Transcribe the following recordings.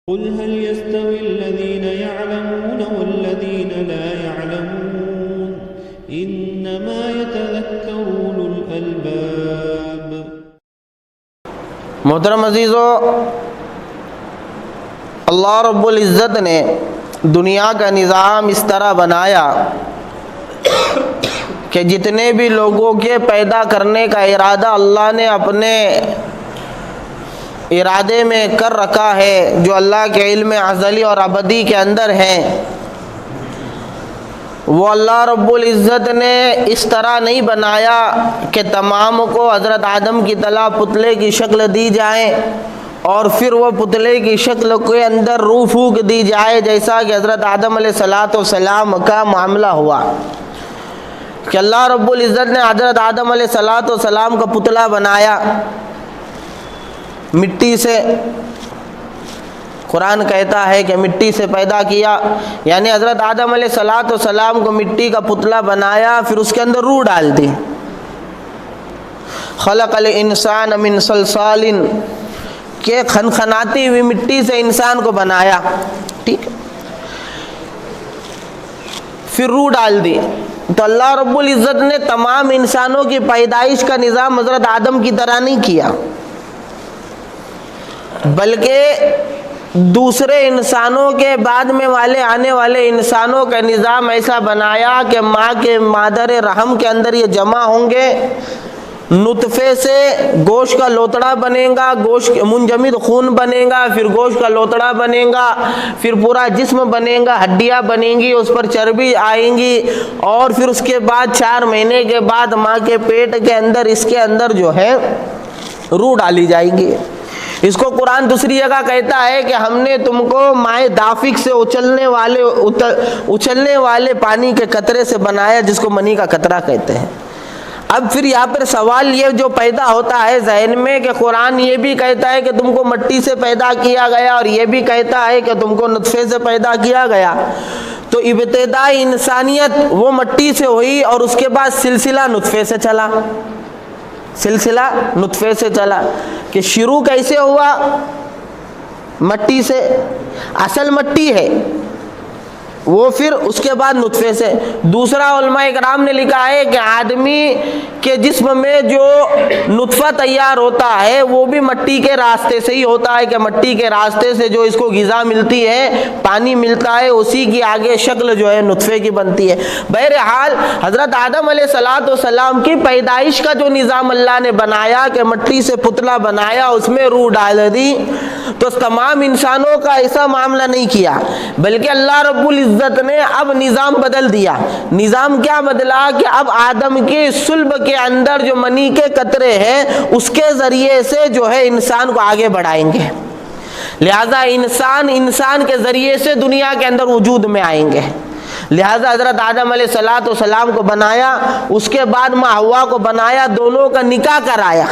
कुल हल यस्तविल्लज़ीन यअलमून वल्लज़ीन ला यअलमून इन्नमा यतज़क्करु उलुल अलबाब। मोहतरम अज़ीज़ो, अल्लाह रब्बुल इज़्ज़त ने दुनिया का निज़ाम इस तरह बनाया कि जितने भी लोगों के पैदा करने का इरादा अल्लाह ने अपने इरादे में कर रखा है, जो अल्लाह के इल्म अज़ली और अबदी के अंदर हैं, वो अल्लाह रब्बुल इज़्ज़त ने इस तरह नहीं बनाया कि तमाम को हज़रत आदम की तरह पुतले की शक्ल दी जाए और फिर वो पुतले की शक्ल के अंदर रूह फूक दी जाए, जैसा कि हज़रत आदम अलैहिस्सलाम का मामला हुआ कि अल्लाह रब्बुल इज़्ज़त ने हज़रत आदम अलैहिस्सलाम का पुतला बनाया मिट्टी से। कुरान कहता है कि मिट्टी से पैदा किया, यानी हज़रत आदम अलैहिस्सलाम को मिट्टी का पुतला बनाया, फिर उसके अंदर रूह डाल दी। खलक़ल इंसान मिन सलसालिन के खनखनाती हुई मिट्टी से इंसान को बनाया, ठीक। फिर रूह डाल दी। तो अल्लाह रब्बुल इज़्ज़त ने तमाम इंसानों की पैदाइश का निज़ाम हज़रत आदम की तरह नहीं किया, बल्कि दूसरे इंसानों के बाद में आने वाले इंसानों का निज़ाम ऐसा बनाया कि माँ के मादर रहम के अंदर ये जमा होंगे। नुतफ़े से गोश्त का लोतड़ा बनेगा, गोश्त मुंजमिद खून बनेगा, फिर गोश्त का लोतड़ा बनेगा, फिर पूरा जिस्म बनेगा, हड्डियाँ बनेंगी, उस पर चर्बी आएंगी, और फिर उसके बाद 4 महीने के बाद माँ के पेट के अंदर इसके अंदर जो है रूह डाली जाएगी। इसको कुरान दूसरी जगह कहता है कि हमने तुमको माए दाफिक से उछलने वाले पानी के कतरे से बनाया, जिसको मनी का कतरा कहते हैं। अब फिर यहाँ पर सवाल ये जो पैदा होता है जहन में कि कुरान ये भी कहता है कि तुमको मिट्टी से पैदा किया गया और ये भी कहता है कि तुमको नुत्फे से पैदा किया गया, तो इब्तिदाई इंसानियत वो मिट्टी से हुई और उसके बाद सिलसिला नुत्फे से चला, सिलसिला नुत्फे से चला। कि शुरू कैसे हुआ? मिट्टी से, असल मिट्टी है वो, फिर उसके बाद नुत्फे से। दूसरा उलमा इकराम ने लिखा है कि आदमी के जिस्म में जो नुत्फा तैयार होता है वो भी मिट्टी के रास्ते से ही होता है, कि मिट्टी के रास्ते से जो इसको ग़िज़ा मिलती है, पानी मिलता है, उसी की आगे शक्ल जो है नुत्फे की बनती है। बहरहाल हज़रत आदम अलैहिस्सलाम की पैदाइश का जो निज़ाम अल्लाह ने बनाया कि मिट्टी से पुतला बनाया, उसमें रूह डाल दी, तो तमाम इंसानों का ऐसा मामला नहीं किया, बल्कि अल्लाह रब्बुल इज़्ज़त ने अब निज़ाम बदल दिया। निज़ाम क्या बदला कि अब आदम के सुल्ब के अंदर जो मनी के कतरे हैं उसके ज़रिए से जो है इंसान को आगे बढ़ाएंगे। लिहाजा इंसान के ज़रिए से दुनिया के अंदर वजूद में आएंगे। लिहाजा हज़रत आदम अलैहिस्सलाम को बनाया, उसके बाद माँ हव्वा को बनाया, दोनों का निकाह कराया।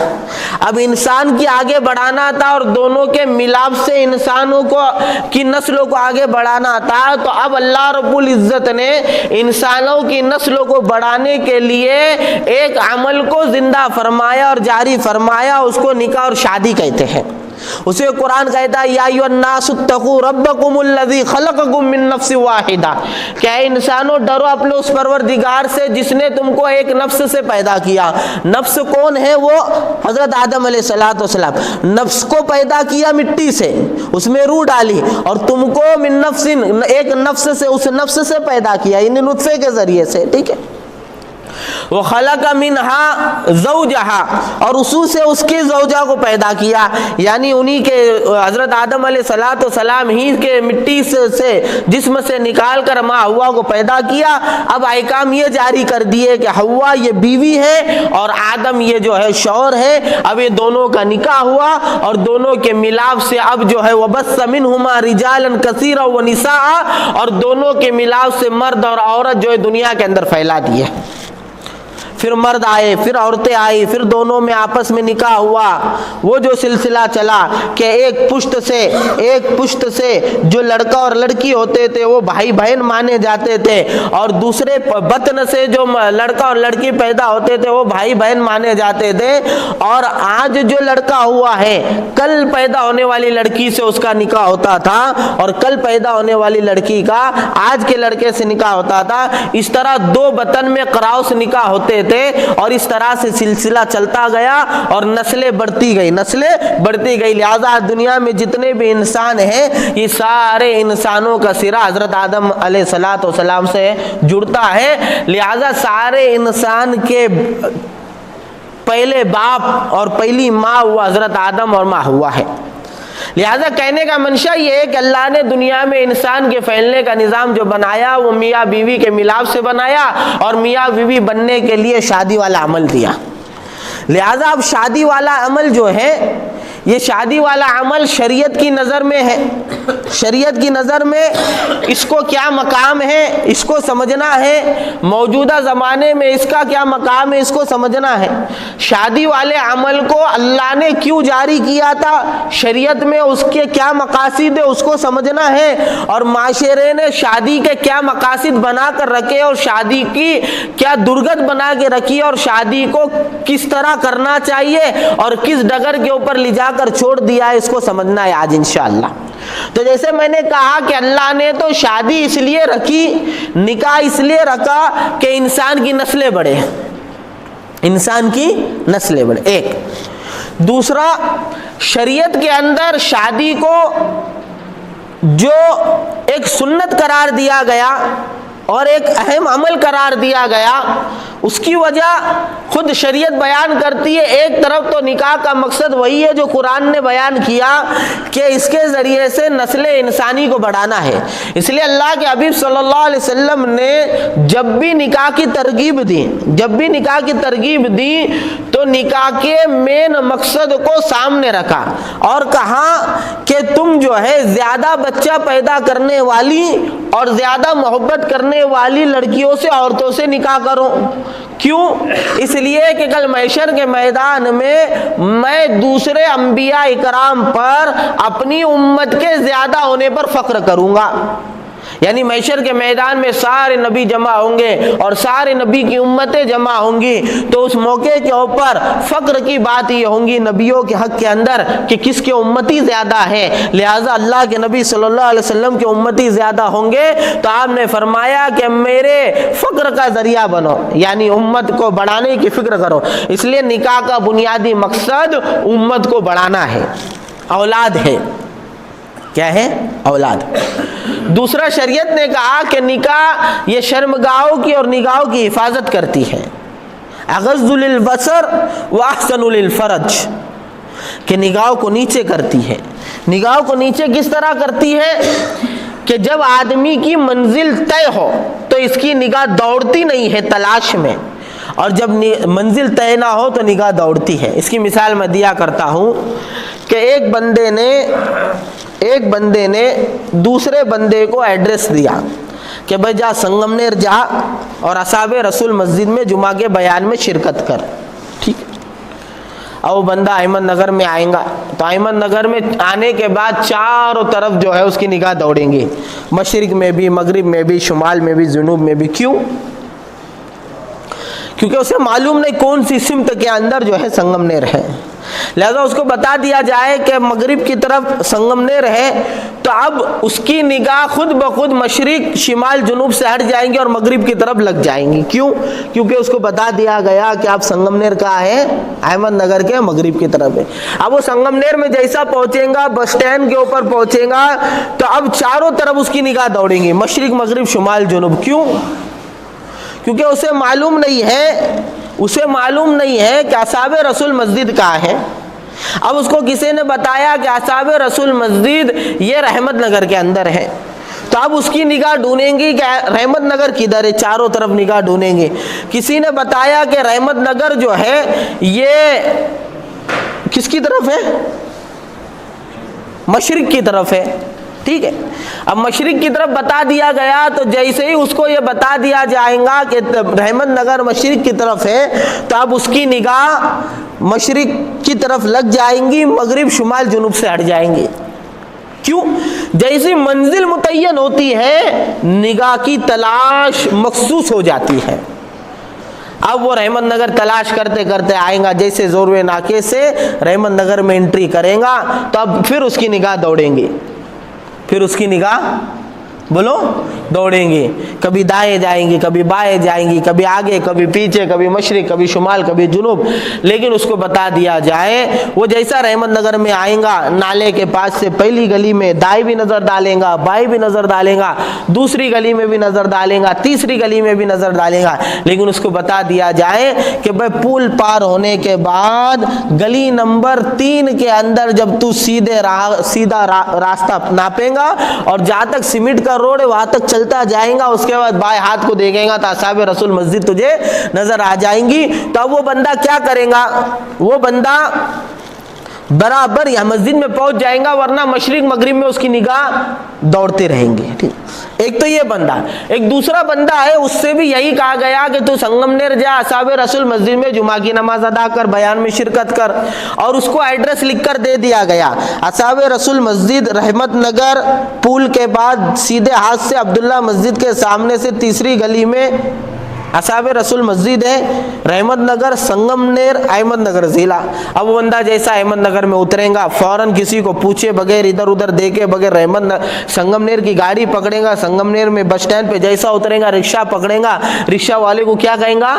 अब इंसान की आगे बढ़ाना था और दोनों के मिलाप से इंसानों को की नस्लों को आगे बढ़ाना था, तो अब अल्लाह रब्बुल इज़्ज़त ने इंसानों की नस्लों को बढ़ाने के लिए एक अमल को जिंदा फरमाया और जारी फरमाया, उसको निकाह और शादी कहते हैं। उसे कुरान कहता है या अय्युहन्नासुत्तकू रब्बकुमुल्लज़ी खलक़कुम मिन नफ्सिन वाहिदा, क्या इंसानों डरो अपने उस परवरदिगार से जिसने तुमको एक नफ्स से पैदा किया। नफ्स कौन है? वो हज़रत आदम अलैहिस्सलाम। नफ्स को पैदा किया मिट्टी से, उसमें रूह डाली, और तुमको मिन नफ्सिन, एक नफ्स से, उस नफ्स से पैदा किया, यानी नुत्फे के जरिए से, ठीक है। वो खलक मिनहा ज़ौजहा, और उसी से उसकी ज़ौजा को पैदा किया, यानी उन्हीं के हज़रत आदम अलैहिस्सलाम ही के मिट्टी से जिस्म से निकाल कर माँ हव्वा को पैदा किया। अब अहकाम ये जारी कर दिए कि हव्वा ये बीवी है और आदम ये जो है शौहर है। अब ये दोनों का निकाह हुआ और दोनों के मिलाप से अब जो है वबस्स मिनहुमा रिजालन कसीरा व निसाआ, और दोनों के मिलाप से मर्द और औरत जो है दुनिया के अंदर फैला दिए। फिर मर्द आए, फिर औरतें आई, फिर दोनों में आपस में निकाह हुआ। वो जो सिलसिला चला कि एक पुश्त से जो लड़का और लड़की होते थे वो भाई बहन माने जाते थे, और दूसरे बतन से जो लड़का और लड़की पैदा होते थे वो भाई बहन माने जाते थे। और आज जो लड़का हुआ है, कल पैदा होने वाली लड़की से उसका निकाह होता था, और कल पैदा होने वाली लड़की का आज के लड़के से निकाह होता था। इस तरह दो बतन में क्रॉस निकाह होते थे, और इस तरह से सिलसिला चलता गया और नस्लें बढ़ती गई। लिहाजा दुनिया में जितने भी इंसान हैं, ये सारे इंसानों का सिरा हजरत आदम अलैहिस्सलाम से जुड़ता है। लिहाजा सारे इंसान के पहले बाप और पहली माँ हुआ हजरत आदम और माँ हुआ है। लिहाजा कहने का मंशा ये है कि अल्लाह ने दुनिया में इंसान के फैलने का निज़ाम जो बनाया वो मियाँ बीवी के मिलाप से बनाया, और मियाँ बीवी बनने के लिए शादी वाला अमल दिया। लिहाजा अब शादी वाला अमल जो है, ये शादी वाला अमल शरीयत की नज़र में है। शरीयत की नज़र में इसको क्या मकाम है, इसको समझना है। मौजूदा ज़माने में इसका क्या मकाम है, इसको समझना है। शादी वाले अमल को अल्लाह ने क्यों जारी किया था, शरीयत में उसके क्या मकासिद है, उसको समझना है। और माशरे ने शादी के क्या मकासिद बना कर रखे और शादी की क्या दुर्गत बना के रखी, और शादी को किस तरह करना चाहिए और किस डगर के ऊपर ले जाकर छोड़ दिया है, इसको समझना है आज इंशाअल्लाह। तो जैसे मैंने कहा कि अल्लाह ने तो शादी इसलिए रखी, निकाह इसलिए रखा कि इंसान की नस्लें बढ़े, इंसान की नस्लें बढ़े। एक दूसरा, शरीयत के अंदर शादी को जो एक सुन्नत करार दिया गया और एक अहम अमल करार दिया गया, उसकी वजह खुद शरीयत बयान करती है। एक तरफ तो निकाह का मकसद वही है जो कुरान ने बयान किया कि इसके ज़रिए से नस्ल इंसानी को बढ़ाना है। इसलिए अल्लाह के हबीब सल्लल्लाहु अलैहि वसल्लम ने जब भी निकाह की तरगीब दी तो निकाह के मेन मकसद को सामने रखा और कहा कि तुम जो है ज़्यादा बच्चा पैदा करने वाली और ज़्यादा मोहब्बत करने वाली लड़कियों से, औरतों से निकाह करो। क्यों? इसलिए कि कल महशर के मैदान में मैं दूसरे अंबिया इकराम पर अपनी उम्मत के ज़्यादा होने पर फ़ख्र करूँगा। यानी महशर के मैदान में सारे नबी जमा होंगे और सारे नबी की उम्मतें जमा होंगी, तो उस मौके के ऊपर फ़ख्र की बात ये होंगी नबियों के हक़ के अंदर कि किसके उम्मती ज़्यादा है। लिहाजा अल्लाह के नबी सल्लल्लाहु अलैहि वसल्लम के उम्मती ज़्यादा होंगे, तो आपने फरमाया कि मेरे फ़ख्र का ज़रिया बनो, यानी उम्मत को बढ़ाने की फ़िक्र करो। इसलिए निकाह का बुनियादी मकसद उम्मत को बढ़ाना है, औलाद है। क्या है? औलाद। दूसरा, शरीयत ने कहा कि निकाह ये शर्मगाहों की और निगाहों की हिफाजत करती है। अग़ज़्ज़ु लिल बसर व अहसनु लिल फ़रज, कि निगाहों को नीचे करती है। निगाहों को नीचे किस तरह करती है कि जब आदमी की मंजिल तय हो तो इसकी निगाह दौड़ती नहीं है तलाश में, और जब मंजिल तय ना हो तो निगाह दौड़ती है। इसकी मिसाल मैं दिया करता हूँ कि एक बंदे ने दूसरे बंदे को एड्रेस दिया कि भाई जा संगमनेर जा और असाबे रसूल मस्जिद में जुमा के बयान में शिरकत कर। ठीक है। अब वो बंदा अहमद नगर में आएगा, तो अहमद नगर में आने के बाद चारों तरफ जो है उसकी निगाह दौड़ेंगी, मशरिक में भी, मगरिब में भी, शुमाल में भी, जुनूब में भी। क्यों? क्योंकि उसे मालूम नहीं कौन सी सिमत के अंदर जो है संगमनेर है। लिहाजा उसको बता दिया जाए कि मगरिब की तरफ संगमनेर है, तो अब उसकी निगाह खुद ब खुद मशरिक, शिमाल, जुनूब से हट जाएंगी और मगरिब की तरफ लग जाएंगी। क्यों? क्योंकि उसको बता दिया गया कि आप संगमनेर का है, अहमद नगर के मगरिब की तरफ है। अब वो संगमनेर में जैसा पहुंचेगा, बस स्टैंड के ऊपर पहुंचेगा, तो अब चारों तरफ उसकी निगाह दौड़ेंगी, मशरिक, मगरिब, शुमाल, जुनूब। क्यों? क्योंकि उसे मालूम नहीं है कि असाबे रसूल मस्जिद कहाँ है। अब उसको किसी ने बताया कि असाबे रसूल मस्जिद ये रहमत नगर के अंदर है, तो अब उसकी निगाह ढूंढेंगी कि रहमत नगर किधर है, चारों तरफ निगाह ढूंढेंगे। किसी ने बताया कि रहमत नगर जो है ये किसकी तरफ है? मशरिक की तरफ है। ठीक है। अब मशरिक की तरफ बता दिया गया तो जैसे ही उसको ये बता दिया जाएगा कि रहमत नगर मशरिक की तरफ है तो अब उसकी निगाह मशरिक की तरफ लग जाएंगी, मगरिब शुमाल जुनूब से हट जाएंगी। क्यों? जैसी मंजिल मुतय्यन होती है निगाह की तलाश मखसूस हो जाती है। अब वो रहमत नगर तलाश करते करते आएगा, जैसे जोरवे नाके से रहमत नगर में एंट्री करेगा तो अब फिर उसकी निगाह दौड़ेंगी, फिर उसकी निगाह बोलो दौड़ेंगे, कभी दाएं जाएंगी, कभी बाएं जाएंगी, कभी आगे, कभी पीछे, कभी मशरिक, कभी शुमाल, कभी जुनूब। लेकिन उसको बता दिया जाए वो जैसा रहमत नगर में आएगा नाले के पास से पहली गली में दाएं भी नज़र डालेगा, बाएं भी नज़र डालेगा, दूसरी गली में भी नज़र डालेगा, तीसरी गली में भी नज़र डालेगा। लेकिन उसको बता दिया जाए कि भाई पुल पार होने के बाद गली नंबर 3 के अंदर जब तू सीधा रास्ता नापेगा और जहाँ तक सीमेंट का रोड है वहां तक चलता जाएगा, उसके बाद बाएं हाथ को देखेगा तो असहाबे रसूल मस्जिद तुझे नजर आ जाएंगी। तो अब वो बंदा क्या करेगा? वो बंदा बराबर यहाँ मस्जिद में पहुंच जाएगा, वरना मशरिक मगरिब में उसकी निगाह दौड़ते रहेंगे। ठीक, एक तो ये बंदा। एक दूसरा बंदा है, उससे भी यही कहा गया कि तू संगमनेर जा, असहाबे रसूल मस्जिद में जुमा की नमाज अदा कर, बयान में शिरकत कर, और उसको एड्रेस लिखकर दे दिया गया। असहाबे रसूल मस्जिद रहमत नगर पुल के बाद सीधे हाथ से अब्दुल्ला मस्जिद के सामने से तीसरी गली में असहाबे रसूल मस्जिद है, रहमत नगर, संगमनेर, अहमद नगर जिला। अब वो बंदा जैसा अहमद नगर में उतरेगा फौरन किसी को पूछे बगैर, इधर उधर देखे बगैर संगमनेर की गाड़ी पकड़ेगा, संगमनेर में बस स्टैंड पे जैसा उतरेगा रिक्शा पकड़ेगा, रिक्शा वाले को क्या कहेगा?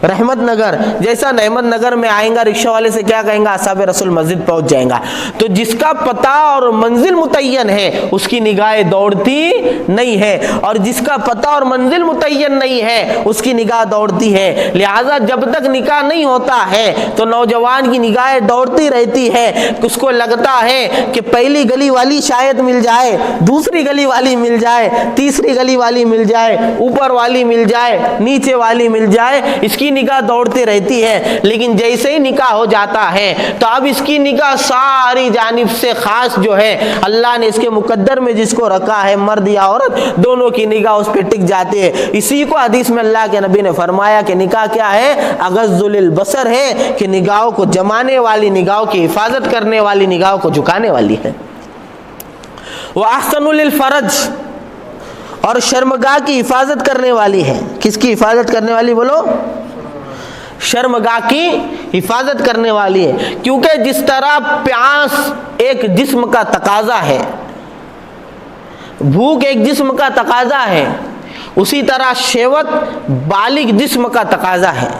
रहमत नगर। जैसा रहमत नगर में आएगा रिक्शा वाले से क्या कहेंगे? असहाबे रसूल मस्जिद पहुंच जाएगा। तो जिसका पता और मंजिल मुतय्यन है उसकी निगाहें दौड़ती नहीं है, और जिसका पता और मंजिल मुतय्यन नहीं है उसकी निगाह दौड़ती है। लिहाजा जब तक निकाह नहीं होता है तो नौजवान की निगाहें दौड़ती रहती है। उसको लगता है कि पहली गली वाली शायद मिल जाए, दूसरी गली वाली मिल जाए, तीसरी गली वाली मिल जाए, ऊपर वाली मिल जाए, नीचे वाली मिल जाए, इसकी निगाह दौड़ती रहती है। लेकिन जैसे ही निकाह हो जाता है तो अब इसकी निगाह सारी जानिब से खास जो है अल्लाह ने इसके मुकद्दर में जिसको रखा है, मर्द या औरत दोनों की निगाह उस पर टिक जाती है। इसी को हदीस में अल्लाह के नबी ने फरमाया कि निकाह क्या है? अगज़्ज़ुल बसर है, कि निगाहों को जमाने वाली, निगाहों की हिफाजत करने वाली, निगाहों को झुकाने वाली है। व अहसनुल फरज, और शर्मगाह की हिफाजत करने वाली है। किसकी हिफाजत करने वाली बोलो? शर्मगाह की हिफाजत करने वाली है। क्योंकि जिस तरह प्यास एक जिस्म का तकाजा है, भूख एक जिस्म का तकाजा है, उसी तरह शहवत बालिग जिस्म का तकाजा है।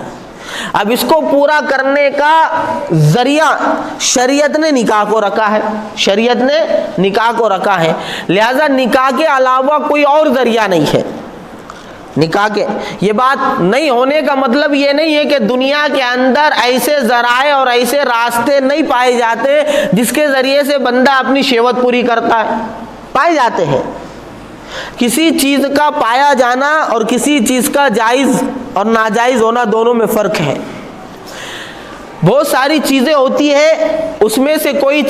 अब इसको पूरा करने का जरिया शरीयत ने निकाह को रखा है, शरीयत ने निकाह को रखा है। लिहाजा निकाह के अलावा कोई और जरिया नहीं है। निकाह के ये बात नहीं होने का मतलब ये नहीं है कि दुनिया के अंदर ऐसे जराए और ऐसे रास्ते नहीं पाए जाते जिसके जरिए से बंदा अपनी शहवत पूरी करता है। पाए जाते हैं। किसी चीज का पाया जाना और किसी चीज का जायज और नाजायज होना दोनों में फर्क है। बहुत सारी चीजें होती है, उसमें से कोई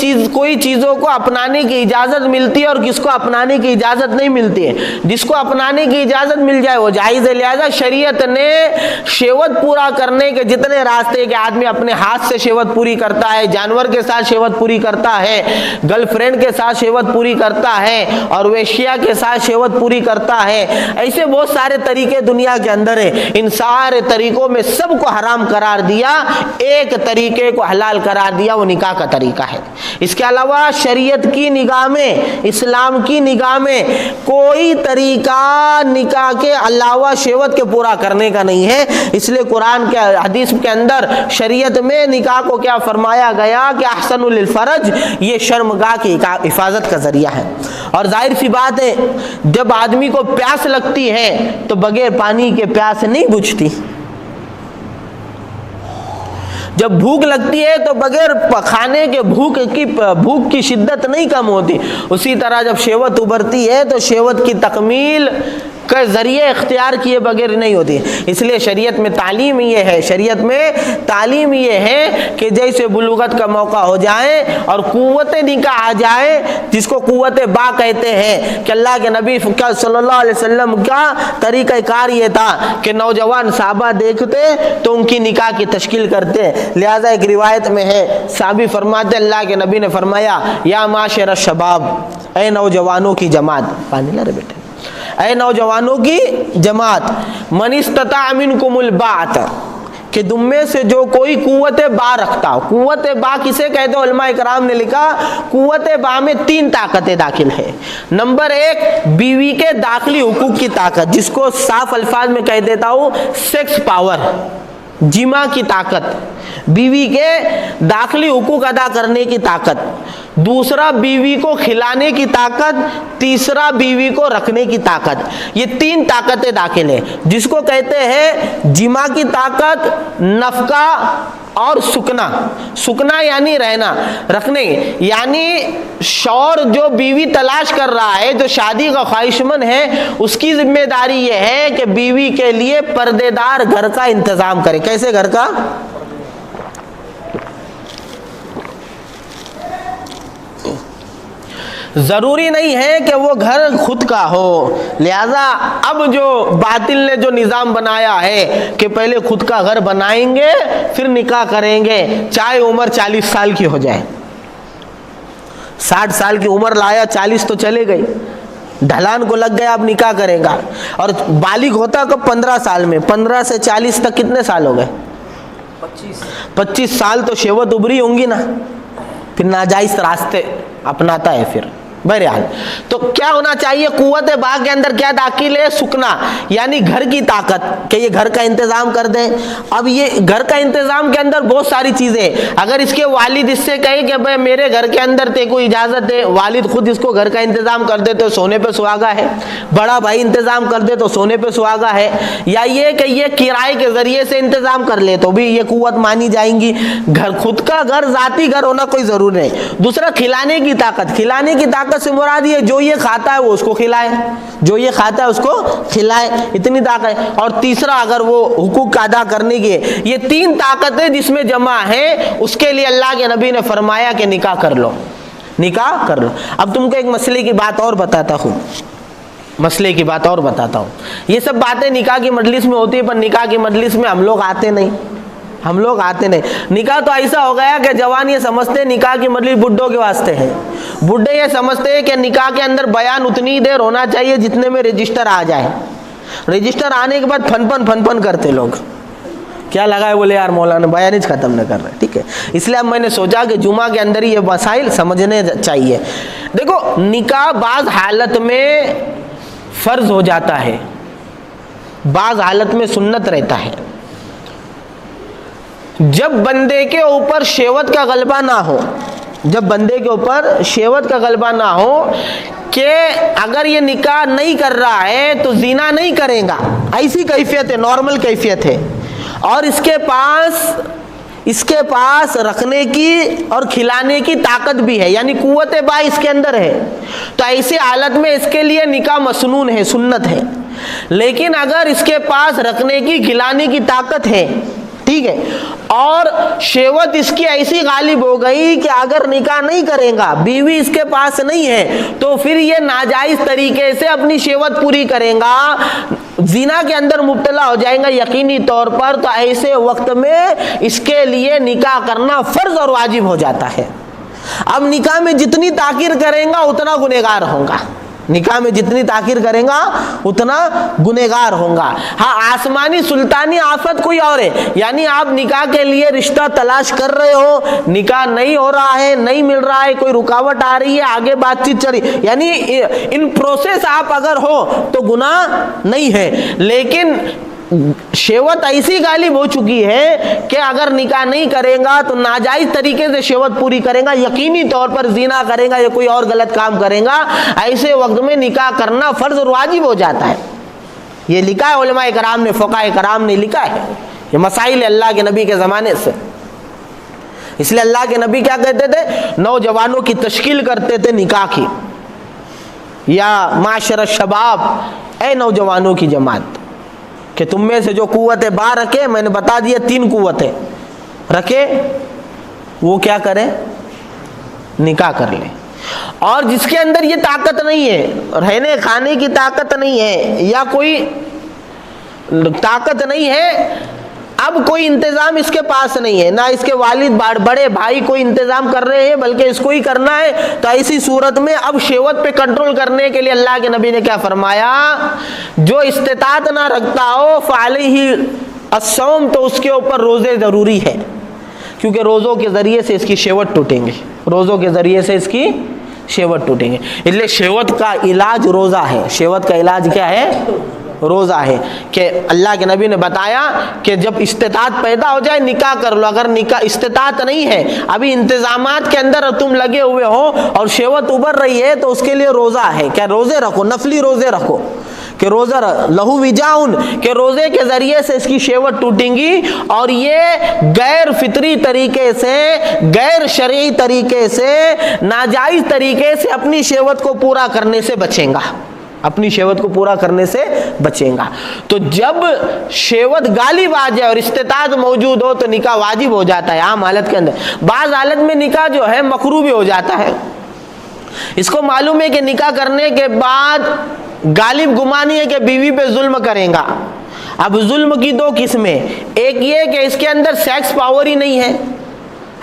चीजों को अपनाने की इजाजत मिलती है और किसको अपनाने की इजाजत नहीं मिलती है। जिसको अपनाने की इजाजत मिल जाए वो जायज है। लिहाजा शरीयत ने शहवत पूरा करने के जितने रास्ते के आदमी अपने हाथ से शहवत पूरी करता है, जानवर के साथ शहवत पूरी करता है, गर्लफ्रेंड के साथ शहवत पूरी करता है और वेश्या के साथ शहवत पूरी करता है, ऐसे बहुत सारे तरीके दुनिया के अंदर है। इन सारे तरीकों में सबको हराम करार दिया, एक तरीके को हलाल करार दिया, वो निकाह का तरीका है। इसके अलावा शरीयत की निगाह में, इस्लाम की निगाह में कोई तरीका निकाह के अलावा शहवत के पूरा करने का नहीं है। इसलिए कुरान के हदीस के अंदर शरीयत में निकाह को क्या फरमाया गया कि अहसनुल फरज, ये शर्मगाह की हिफाजत का जरिया है। और जाहिर सी बात है जब आदमी को प्यास लगती है तो बगैर पानी के प्यास नहीं बुझती, जब भूख लगती है तो बगैर खाने के भूख की शिद्दत नहीं कम होती। उसी तरह जब शहवत उभरती है तो शहवत की तकमील के ज़रिए इख्तियार किए बगैर नहीं होती। इसलिए शरीयत में तालीम ये है, शरीयत में तालीम ये है कि जैसे बुलूगत का मौका हो जाए और कुव्वत निकाह आ जाए, जिसको कुव्वत बा कहते हैं, कि अल्लाह के नबी सल्लल्लाहु अलैहि वसल्लम का तरीक़ाकार ये था कि नौजवान साहबा देखते तो उनकी निकाह की तश्कील करते। लिहाजा एक रिवायत में है, साहबी फरमाते अल्लाह के नबी ने फरमाया, या माशर शबाब, ऐ नौजवानों की जमात, पानी ला रे बेटे, ऐ नौजवानों की जमात, मन इस्तता मिनकुमुल बात, कि तुम में से जो कोई कुव्वत बा रखता हो। कुव्वत बा किसे कहते हो? उलमा इकराम ने लिखा कुव्वत बा में 3 ताकतें दाखिल है। नंबर 1, बीवी के दाखिली हुकूक की ताकत, जिसको साफ अल्फाज में कह देता हूँ सेक्स पावर, जिमा की ताकत, बीवी के दाखिली हुकूक अदा करने की ताकत। दूसरा, बीवी को खिलाने की ताकत। तीसरा, बीवी को रखने की ताकत। ये 3 ताकतें दाखिल है, जिसको कहते हैं जिमा की ताकत, नफका और सुकना। सुकना यानी रहना, रखने यानी शौहर जो बीवी तलाश कर रहा है, जो शादी का ख्वाहिशमंद है, उसकी जिम्मेदारी ये है कि बीवी के लिए पर्देदार घर का इंतजाम करे। कैसे घर का? ज़रूरी नहीं है कि वो घर खुद का हो। लिहाजा अब जो बातिल ने जो निज़ाम बनाया है कि पहले खुद का घर बनाएंगे फिर निकाह करेंगे, चाहे उम्र 40 साल की हो जाए। 60 साल की उम्र लाया, 40 तो चले गई, ढलान को लग गया, अब निकाह करेगा। और बालिग होता कब? 15 साल में। 15 से 40 तक कितने साल हो गए? 25 साल तो शेवत उभरी होंगी ना, फिर नाजायज रास्ते अपनाता है फिर। बहरहाल तो क्या होना चाहिए? कुव्वत बा के अंदर क्या दाखिल है? सुकना, यानी घर की ताकत, कि ये घर का इंतजाम कर दें। अब ये घर का इंतजाम के अंदर बहुत सारी चीजें, अगर इसके वालिद इससे कहे कि भाई मेरे घर के अंदर ते को इजाजत है, वालिद खुद इसको घर का इंतजाम कर दे तो सोने पे सुहागा है, बड़ा भाई इंतजाम कर दे तो सोने पे सुहागा है, या ये कि ये किराए के जरिए से इंतजाम कर ले तो भी ये कुव्वत मानी जाएंगी। घर खुद का घर, जाती घर होना कोई जरूरी नहीं। दूसरा, खिलाने की ताकत। खिलाने की ताकत से मुराद ये जो ये खाता है वो उसको खिलाए, जो ये खाता है उसको खिलाए, इतनी ताकत है। और तीसरा, अगर वो हुकूक अदा करने की, ये 3 ताकतें जिसमें जमा है, उसके लिए अल्लाह के नबी ने फरमाया कि निकाह कर लो, निकाह कर लो। अब तुमको एक मसले की बात और बताता हूँ, मसले की बात और बताता हूँ। ये सब बातें निकाह की मजलिस में होती है, पर निकाह की मजलिस में हम लोग आते नहीं, हम लोग आते नहीं। निकाह तो ऐसा हो गया कि जवान ये समझते हैं निकाह की मजलिस बुड्ढों के वास्ते है। बुड्ढे ये समझते हैं कि निकाह के अंदर बयान उतनी देर होना चाहिए जितने में रजिस्टर आ जाए। रजिस्टर आने के बाद फनफन करते लोग, क्या लगा है? बोले यार मौलाना बयान ही खत्म नहीं कर रहे। ठीक है, इसलिए अब मैंने सोचा कि जुमा के अंदर ही ये मसाइल समझने चाहिए। देखो, निकाह बाज हालत में फर्ज हो जाता है, बाज हालत में सुन्नत रहता है। जब बंदे के ऊपर शेवत का गलबा ना हो, जब बंदे के ऊपर शेवत का गलबा ना हो कि अगर ये निकाह नहीं कर रहा है तो जीना नहीं करेगा, ऐसी कैफियत है, नॉर्मल कैफियत है, और इसके पास रखने की और खिलाने की ताकत भी है, यानी कुव्वत बा इसके अंदर है, तो ऐसी हालत में इसके लिए निकाह मसनून है, सुन्नत है। लेकिन अगर इसके पास रखने की, खिलाने की ताकत है, ठीक है, और शेवत इसकी ऐसी गालिब हो गई कि अगर निकाह नहीं करेगा, बीवी इसके पास नहीं है, तो फिर ये नाजायज तरीके से अपनी शेवत पूरी करेगा, जिना के अंदर मुब्तला हो जाएगा यकीनी तौर पर। तो ऐसे वक्त में इसके लिए निकाह करना फर्ज और वाजिब हो जाता है। अब निकाह में जितनी ताकीर करेगा उतना गुनहगार होगा, निकाह में जितनी ताकीर करेगा उतना गुनहगार होगा। हाँ, आसमानी सुल्तानी आफत कोई और है, यानी आप निकाह के लिए रिश्ता तलाश कर रहे हो, निकाह नहीं हो रहा है, नहीं मिल रहा है, कोई रुकावट आ रही है, आगे बातचीत चल रही, यानी इन प्रोसेस आप अगर हो तो गुनाह नहीं है। लेकिन शेवत ऐसी गालिब हो चुकी है कि अगर निकाह नहीं करेगा तो नाजायज तरीके से शेवत पूरी करेगा, यकीनी तौर पर जीना करेगा या कोई और गलत काम करेगा, ऐसे वक्त में निकाह करना फर्ज और वाजिब हो जाता है। ये लिखा है उलमाए कराम ने, फुकाए कराम ने लिखा है, ये मसाइल अल्लाह के नबी के ज़माने से। इसलिए अल्लाह के नबी क्या कहते थे? नौजवानों की तश्कील करते थे निकाह की, या माशर शबाब, ऐ नौजवानों की जमात कि तुम में से जो कुव्वतें बाहर रखे, मैंने बता दिया 3 कुव्वतें रखे, वो क्या करें, निकाह कर ले। और जिसके अंदर ये ताकत नहीं है, रहने खाने की ताकत नहीं है या कोई ताकत नहीं है, अब कोई इंतजाम इसके पास नहीं है, ना इसके वालिद बड़े भाई कोई इंतजाम कर रहे हैं बल्कि इसको ही करना है, तो ऐसी सूरत में अब शहवत पे कंट्रोल करने के लिए अल्लाह के नबी ने क्या फरमाया, जो इस्तिताअत ना रखता हो फअलैहि अस्सौम, तो उसके ऊपर रोजे जरूरी है, क्योंकि रोज़ों के ज़रिए से इसकी शहवत टूटेंगे, रोज़ों के ज़रिए से इसकी शहवत टूटेंगे। इसलिए शहवत का इलाज रोज़ा है। शहवत का इलाज क्या है, रोज़ा है। कि अल्लाह के नबी ने बताया कि जब इस्तिताअत पैदा हो जाए निकाह कर लो, अगर निकाह इस्तिताअत नहीं है, अभी इंतजामात के अंदर तुम लगे हुए हो और शहवत उभर रही है, तो उसके लिए रोज़ा है। क्या रोज़े रखो, नफली रोज़े रखो, कि रोज़ा लहू विजाउन, के रोज़े के ज़रिए से इसकी शहवत टूटेंगी और ये गैर फितरी तरीके से, गैर शरई तरीके से, नाजायज़ तरीके से अपनी शहवत को पूरा करने से बचेगा, अपनी शहवत को पूरा करने से बचेगा। तो जब शहवत गालिब आ जाए और इस्तिताअत मौजूद हो तो निकाह वाजिब हो जाता है आम हालत के अंदर। बाज़ हालत में निकाह जो है मकरूह भी हो जाता है। इसको मालूम है कि निकाह करने के बाद गालिब गुमानी है कि बीवी पे जुल्म करेगा। अब जुल्म की 2 किस्में, एक ये कि इसके अंदर सेक्स पावर ही नहीं है,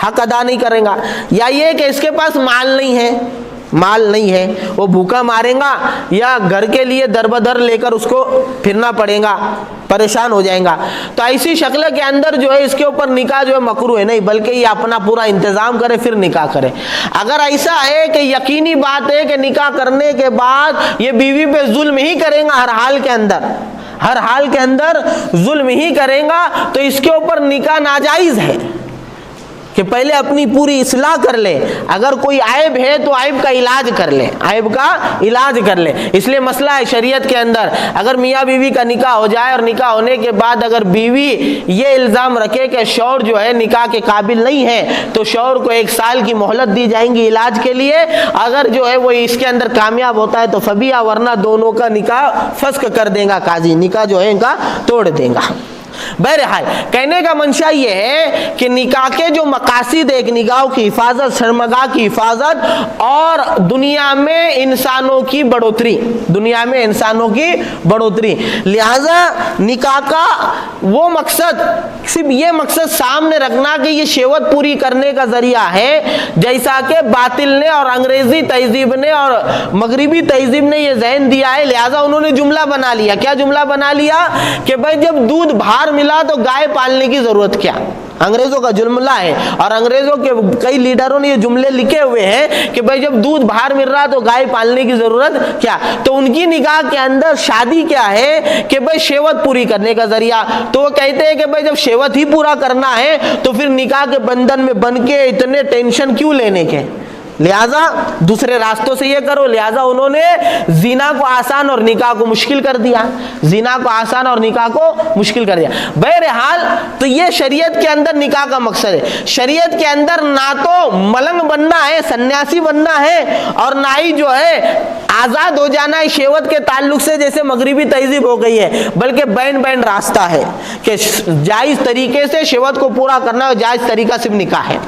हक अदा नहीं करेगा, या ये कि इसके पास माल नहीं है, माल नहीं है, वो भूखा मारेगा या घर के लिए दर बदर लेकर उसको फिरना पड़ेगा, परेशान हो जाएगा। तो ऐसी शक्ल के अंदर जो है इसके ऊपर निकाह जो है मकरूह है नहीं, बल्कि ये अपना पूरा इंतजाम करे फिर निकाह करे। अगर ऐसा है कि यकीनी बात है कि निकाह करने के बाद ये बीवी पे जुल्म ही करेगा, हर हाल के अंदर, हर हाल के अंदर जुल्म ही करेगा, तो इसके ऊपर निकाह नाजायज़ है कि पहले अपनी पूरी इस्लाह कर ले। अगर कोई आयब है तो आयब का इलाज कर ले, आयब का इलाज कर ले। इसलिए मसला है शरीयत के अंदर, अगर मियाँ बीवी का निकाह हो जाए और निकाह होने के बाद अगर बीवी ये इल्ज़ाम रखे कि शौहर जो है निकाह के काबिल नहीं है, तो शौहर को 1 साल की मोहलत दी जाएंगी इलाज के लिए। अगर जो है वो इसके अंदर कामयाब होता है तो फबिया, वरना दोनों का निकाह फस्क कर देगा काजी, निकाह जो है इनका तोड़ देगा। बहरहाल कहने का मंशा ये है कि निकाह के जो मकासिद, एक निगाह की हिफाजत, शर्मगाह की हिफाजत और दुनिया में इंसानों की बढ़ोतरी, दुनिया में इंसानों की बढ़ोतरी, लिहाजा निकाह का वो मकसद, सिर्फ ये मकसद सामने रखना कि ये शहवत पूरी करने का जरिया है, जैसा कि बातिल ने और अंग्रेजी तहजीब ने और मगरिबी तहजीब ने ये जहन दिया है। लिहाजा उन्होंने जुमला बना लिया। क्या जुमला बना लिया कि भाई जब दूध बाहर मिला तो गाय पालने की जरूरत क्या। अंग्रेजों का जुमला है और अंग्रेजों के कई लीडरों ने ये जुमले लिखे हुए हैं कि भाई जब दूध बाहर मिल रहा तो गाय पालने की जरूरत क्या। तो उनकी निगाह के अंदर शादी क्या है कि भाई शहवत पूरी करने का जरिया। तो वो कहते हैं कि भाई जब शहवत ही पूरा करना है तो फिर निकाह के बंधन में बन के इतने टेंशन क्यों लेने के, लिहाजा दूसरे रास्तों से ये करो। लिहाजा उन्होंने जिना को आसान और निकाह को मुश्किल कर दिया, जिना को आसान और निकाह को मुश्किल कर दिया। बहरहाल तो ये शरीयत के अंदर निकाह का मकसद है। शरीयत के अंदर ना तो मलंग बनना है, सन्यासी बनना है, और ना ही जो है आज़ाद हो जाना है शहवत के ताल्लुक से जैसे मगरिबी तहजीब हो गई है, बल्कि बैन बैन रास्ता है कि जायज़ तरीके से शहवत को पूरा करना है, जायज़ तरीका सिर्फ निकाह है।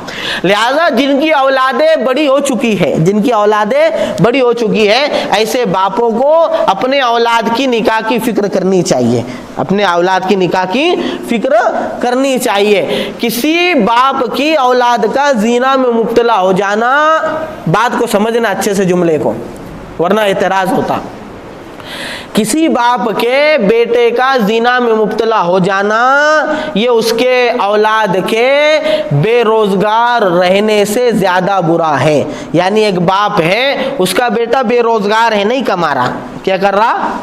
लिहाजा जिनकी औलादें बड़ी हो चुकी है, जिनकी औलादें बड़ी हो चुकी है, ऐसे बापों को अपने औलाद की निकाह की फिक्र करनी चाहिए, अपने औलाद की निकाह की फिक्र करनी चाहिए। किसी बाप की औलाद का जीना में मुब्तला हो जाना, बात को समझना अच्छे से जुमले को, वरना एतराज होता। किसी बाप के बेटे का जिना में मुब्तला हो जाना ये उसके औलाद के बेरोजगार रहने से ज्यादा बुरा है। यानी एक बाप है, उसका बेटा बेरोजगार है, नहीं कमा रहा, क्या कर रहा,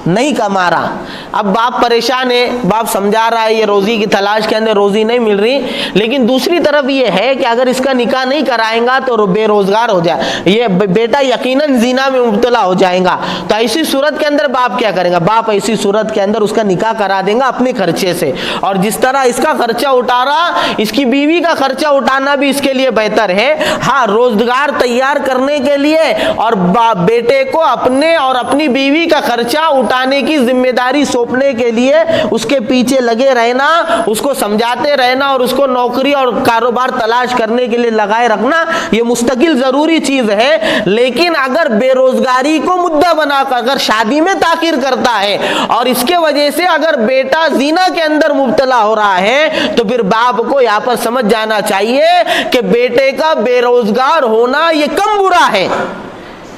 नहीं कमा रहा। अब बाप परेशान है, बाप समझा रहा है ये रोजी की तलाश के अंदर रोजी नहीं मिल रही, लेकिन दूसरी तरफ ये है कि अगर इसका निकाह नहीं कराएगा तो बेरोजगार हो जाए, ये बेटा यकीनन जिना में मुब्तला हो जाएगा। तो ऐसी सूरत के अंदर बाप क्या करेगा, बाप ऐसी सूरत के अंदर उसका निकाह करा देगा अपने खर्चे से। और जिस तरह इसका खर्चा उठा रहा, इसकी बीवी का खर्चा उठाना भी इसके लिए बेहतर है। हाँ, रोजगार तैयार करने के लिए और बेटे को अपने और अपनी बीवी का खर्चा बताने की जिम्मेदारी सौंपने के लिए उसके पीछे लगे रहना, उसको समझाते रहना और उसको नौकरी और कारोबार तलाश करने के लिए लगाए रखना, ये मुस्तकिल जरूरी चीज है। लेकिन अगर बेरोजगारी को मुद्दा बनाकर अगर शादी में ताखीर करता है और इसके वजह से अगर बेटा ज़िना के अंदर मुब्तला हो रहा है, तो फिर बाप को यहां पर समझ जाना चाहिए कि बेटे का बेरोजगार होना यह कम बुरा है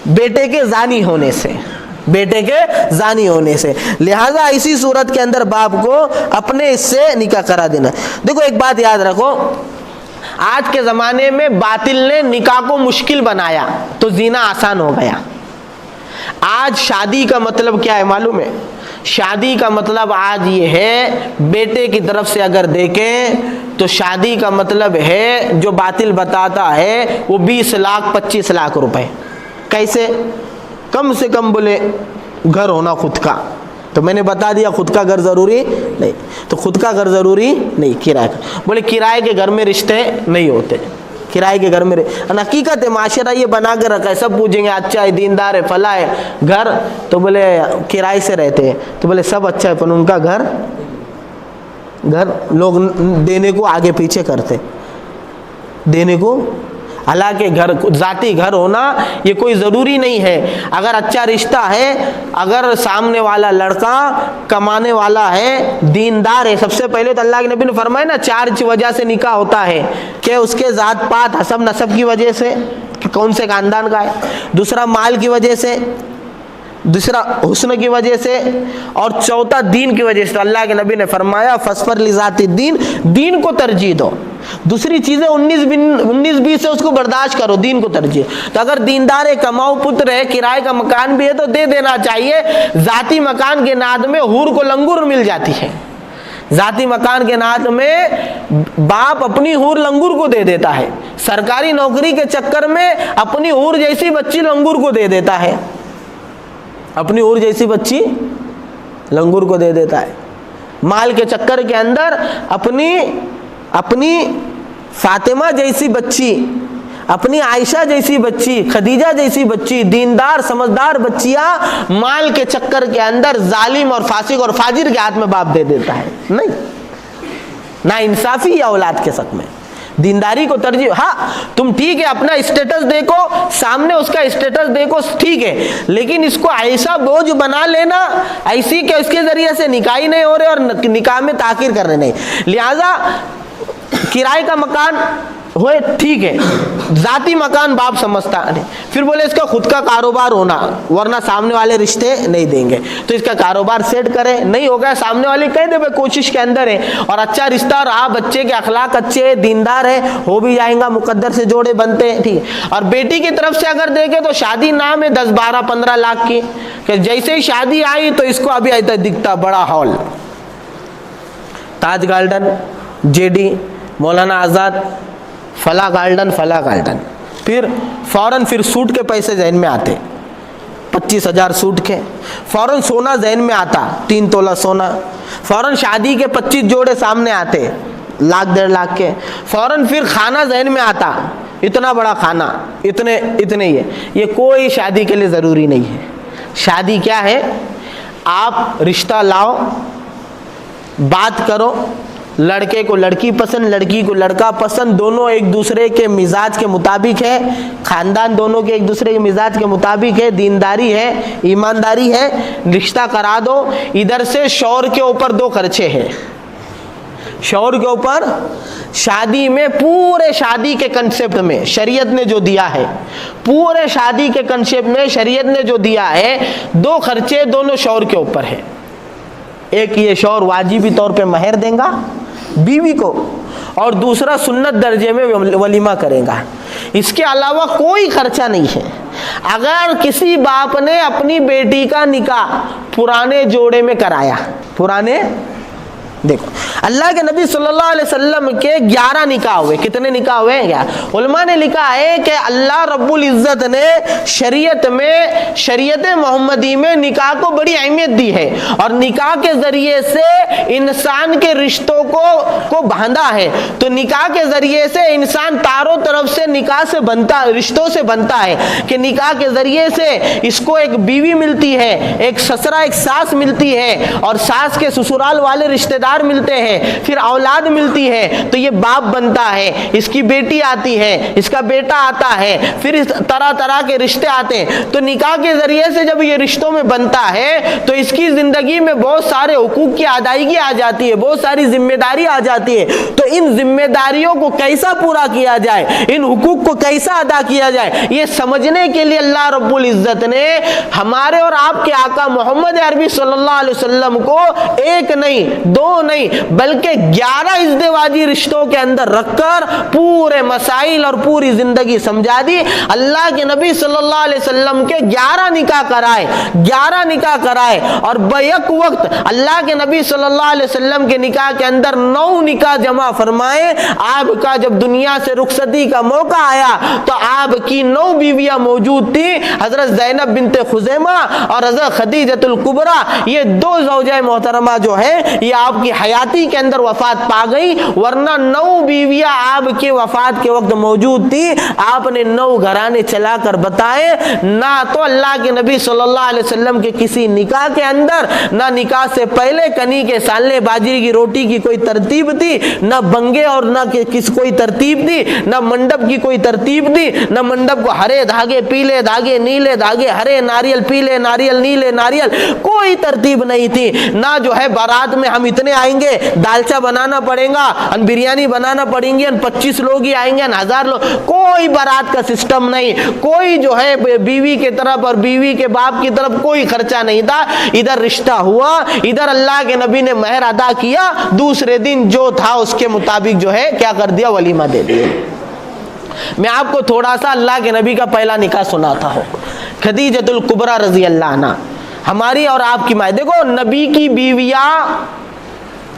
बेटे के जानी होने से, बेटे के जानी होने से। लिहाजा इसी सूरत के अंदर बाप को अपने इससे निकाह करा देना। देखो एक बात याद रखो, आज के जमाने में बातिल ने निकाह को मुश्किल बनाया तो जीना आसान हो गया। आज शादी का मतलब क्या है मालूम है? शादी का मतलब आज ये है, बेटे की तरफ से अगर देखें तो शादी का मतलब है, जो बातिल बताता है वो 20 लाख 25 लाख रुपए। कैसे? कम से कम बोले घर होना खुद का। तो मैंने बता दिया खुद का घर जरूरी नहीं, तो खुद का घर जरूरी नहीं, किराए का। बोले किराए के घर में रिश्ते नहीं होते, किराए के घर में हकीकत है, माशरा ये बना के रखा है। सब पूछेंगे अच्छा है, दीनदार है, फला है घर, तो बोले किराए से रहते हैं, तो बोले सब अच्छा है, पर उनका घर लोग देने को आगे पीछे करते, देने को। हालांकि घर जाती घर होना ये कोई ज़रूरी नहीं है। अगर अच्छा रिश्ता है, अगर सामने वाला लड़का कमाने वाला है, दीनदार है, सबसे पहले तो अल्लाह के नबी ने फरमाया ना 4 वजह से निकाह होता है कि उसके ज़ात पात हसब नसब की वजह से कि कौन से खानदान का है, दूसरा माल की वजह से, दूसरा हुस्न की वजह से, और चौथा दीन की वजह से। तो अल्लाह के नबी ने फरमाया फस्फर लिजाती दीन, दीन को तरजीह दो। दूसरी चीज़ें 19-20 से उसको बर्दाश्त करो, दीन को तरजीह। तो अगर दीनदार है, कमाऊ पुत्र है, किराए का मकान भी है तो दे देना चाहिए। जाती मकान के नाद में हूर को लंगूर मिल जाती है, जाती मकान के नाद में बाप अपनी हूर लंगूर को दे देता है। सरकारी नौकरी के चक्कर में अपनी हूर जैसी बच्ची लंगूर को दे देता है, अपनी हूर जैसी बच्ची लंगूर को दे देता है। माल के चक्कर के अंदर अपनी फातिमा जैसी बच्ची, अपनी आयशा जैसी बच्ची, खदीजा जैसी बच्ची, दीनदार समझदार बच्चियां माल के चक्कर के अंदर जालिम और फासिक और फाजिर के हाथ में बाप दे देता है। नहीं, ना इंसाफी या औलाद के शक में दीनदारी को तरजीह। हाँ तुम ठीक है अपना स्टेटस देखो, सामने उसका स्टेटस देखो, ठीक है, लेकिन इसको ऐसा बोझ बना लेना ऐसी कि इसके जरिए से निकाह ही नहीं हो रहे और निकाह में ताखीर कर रहे नहीं। लिहाजा किराए का मकान होए ठीक है, जाती मकान बाप समझता नहीं। फिर बोले इसका खुद का कारोबार होना, वरना सामने वाले रिश्ते नहीं देंगे, तो इसका कारोबार सेट करे। नहीं होगा, सामने वाले कह दे भाई कोशिश के अंदर है और अच्छा रिश्ता रहा, बच्चे के अखलाक अच्छे है, दीनदार है, हो भी जाएगा, मुकद्दर से जोड़े बनते हैं, ठीक है। और बेटी की तरफ से अगर देखे तो शादी नाम है 10, 12, 15 लाख की, कि जैसे ही शादी आई तो इसको अभी ऐसा दिखता बड़ा हॉल, ताज गार्डन, जेडी, मौलाना आज़ाद, फला गार्डन, फला गार्डन। फिर फौरन फिर सूट के पैसे जहन में आते, 25,000 सूट के। फौरन सोना जहन में आता, 3 तोला सोना। फौरन शादी के 25 जोड़े सामने आते, 1,00,000 1.5 लाख के। फौरन फिर खाना जहन में आता, इतना बड़ा खाना, इतने ही है। ये कोई शादी के लिए ज़रूरी नहीं है। शादी क्या है? आप रिश्ता लाओ, बात करो, लड़के को लड़की पसंद, लड़की को लड़का पसंद, दोनों एक दूसरे के मिजाज के मुताबिक है, खानदान दोनों के एक दूसरे के मिजाज के मुताबिक है, दीनदारी है, ईमानदारी है, रिश्ता करा दो। इधर से शौहर के ऊपर 2 खर्चे हैं, शौहर के ऊपर शादी में, पूरे शादी के कंसेप्ट में शरीयत ने जो दिया है, पूरे शादी के कंसेप्ट में शरीयत ने जो दिया है, 2 खर्चे दोनों शौहर के ऊपर है। एक ये शौहर वाजिबी तौर पे महर देगा बीवी को, और दूसरा सुन्नत दर्जे में वलीमा करेगा। इसके अलावा कोई खर्चा नहीं है। अगर किसी बाप ने अपनी बेटी का निकाह पुराने जोड़े में कराया, पुराने देखो अल्लाह के नबी सल्लल्लाहु अलैहि वसल्लम के 11 निकाह हुए। कितने निकाह हुए हैं? 11। उलमा ने लिखा है कि अल्लाह रब्बुल इज्जत ने शरीयत में, शरीयत मोहम्मदी में निकाह को बड़ी अहमियत दी है और निकाह के जरिए से इंसान के रिश्तों को बांधा है। तो निकाह के जरिए से इंसान चारों तरफ से निकाह से बनता, रिश्तों से बनता है कि निकाह के जरिए से इसको एक बीवी मिलती है, एक ससुरा, एक सास मिलती है और सास के ससुराल वाले रिश्तेदार मिलते हैं, फिर औलाद मिलती है तो ये बाप बनता है, इसकी बेटी आती है, इसका बेटा आता है, फिर इस तरह तरह के रिश्ते आते हैं। तो निकाह के जरिए से जब ये रिश्तों में बनता है तो इसकी जिंदगी में बहुत सारे हुकूक की अदायगी आ जाती है, बहुत सारी जिम्मेदारी आ जाती है। तो इन जिम्मेदारियों को कैसा पूरा किया जाए, इन हुकूक को कैसा अदा किया जाए, ये समझने के लिए अल्लाह रब्बुल इज्जत ने हमारे और आपके आका मोहम्मद अरबी सल्लल्लाहु अलैहि वसल्लम को एक नहीं, दो नहीं, बल्कि 11 इज़्दिवाजी रिश्तों के अंदर रखकर पूरे मसाइल और पूरी जिंदगी समझा दी। अल्लाह के नबी सल्लल्लाहु अलैहि वसल्लम के 11 निकाह कराए, 11 निकाह कराए और बैक वक्त अल्लाह के नबी सल्लल्लाहु अलैहि वसल्लम के निकाह के अंदर 9 निकाह जमा फरमाए। आपका जब दुनिया से रुखसती का मौका आया तो आपकी 9 बीवियां मौजूद थी, हजरत ज़ैनब बिनते खुज़ैमा और हजरत खदीजतुल कुबरा। ये 2 ज़ौजा मोहतरमा जो है ये आपकी हयाती के अंदर वफात पा गई, वरना 9 बीवियां आपके वफात के वक्त मौजूद थी। आपने 9 घराने चलाकर बताए। ना तो अल्लाह के नबी सल्लल्लाहु अलैहि वसल्लम के किसी निकाह के अंदर, ना निकाह से पहले कनी के साले बाजरी की रोटी की कोई तरतीब थी, ना बंगे और ना किस कोई तरतीब थी, ना मंडप की कोई तरतीब थी, ना मंडप को हरे धागे, पीले धागे, नीले धागे, हरे नारियल, पीले नारियल, नीले नारियल, कोई तरतीब नहीं थी। ना जो है बारात में हम इतने आएंगे, दालचा बनाना पड़ेगा, बिरयानी बनाना पड़ेंगी, 25 लोग ही आएंगे, 1000 लोग, कोई बारात का सिस्टम नहीं, कोई जो है बीवी के तरफ और बीवी के बाप की तरफ कोई खर्चा नहीं था। इधर रिश्ता हुआ, इधर अल्लाह के नबी ने महर अदा किया, दूसरे दिन जो था उसके मुताबिक जो है क्या कर दिया, वलीमा दे दिया। मैं आपको थोड़ा सा अल्लाह के नबी का पहला निकाह सुनाता हूँ। खदीजतुल कुबरा रजी अल्लाह अन्हा, हमारी और आपकी माँ। देखो नबी की बीवियाँ,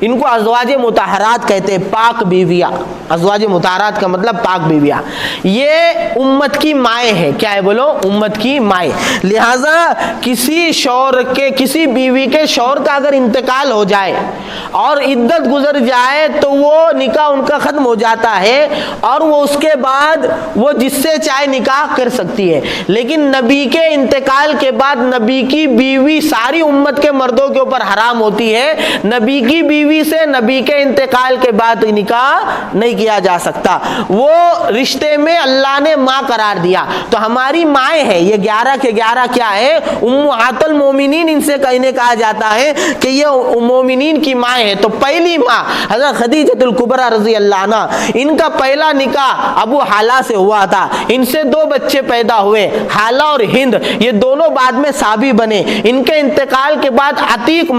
इनको अज़वाज मुताहरात कहते हैं, पाक बीवियाँ। अज़वाज मुताहरात का मतलब पाक बीवियाँ। ये उम्मत की माएँ हैं। क्या है बोलो? उम्मत की माएँ। लिहाजा किसी शौहर के, किसी बीवी के शौहर का अगर इंतकाल हो जाए और इद्दत गुजर जाए तो वो निकाह उनका ख़त्म हो जाता है और वो उसके बाद वो जिससे चाहे निकाह कर सकती है। लेकिन नबी के इंतकाल के बाद नबी की बीवी सारी उम्मत के मर्दों के ऊपर हराम होती है। नबी की बीवी से नबी के इंतकाल के बाद निकाह नहीं किया जा सकता। वो रिश्ते में अल्लाह ने माँ करार दिया। तो हमारी माएँ हैं ये 11 के 11 क्या है? उम्महातुल मोमिनीन इनसे कहने कहा जाता है कि ये मोमिनीन की माँ है। तो पहली माँ हज़रत खदीजतुल कुबरा रज़ी अल्लाह अन्हा, इनका पहला निकाह अबू हाला से हुआ था। इनसे 2 बच्चे पैदा हुए, हाला और हिंद। ये दोनों बाद में साबी बने। इनके इंतकाल के बाद अतीक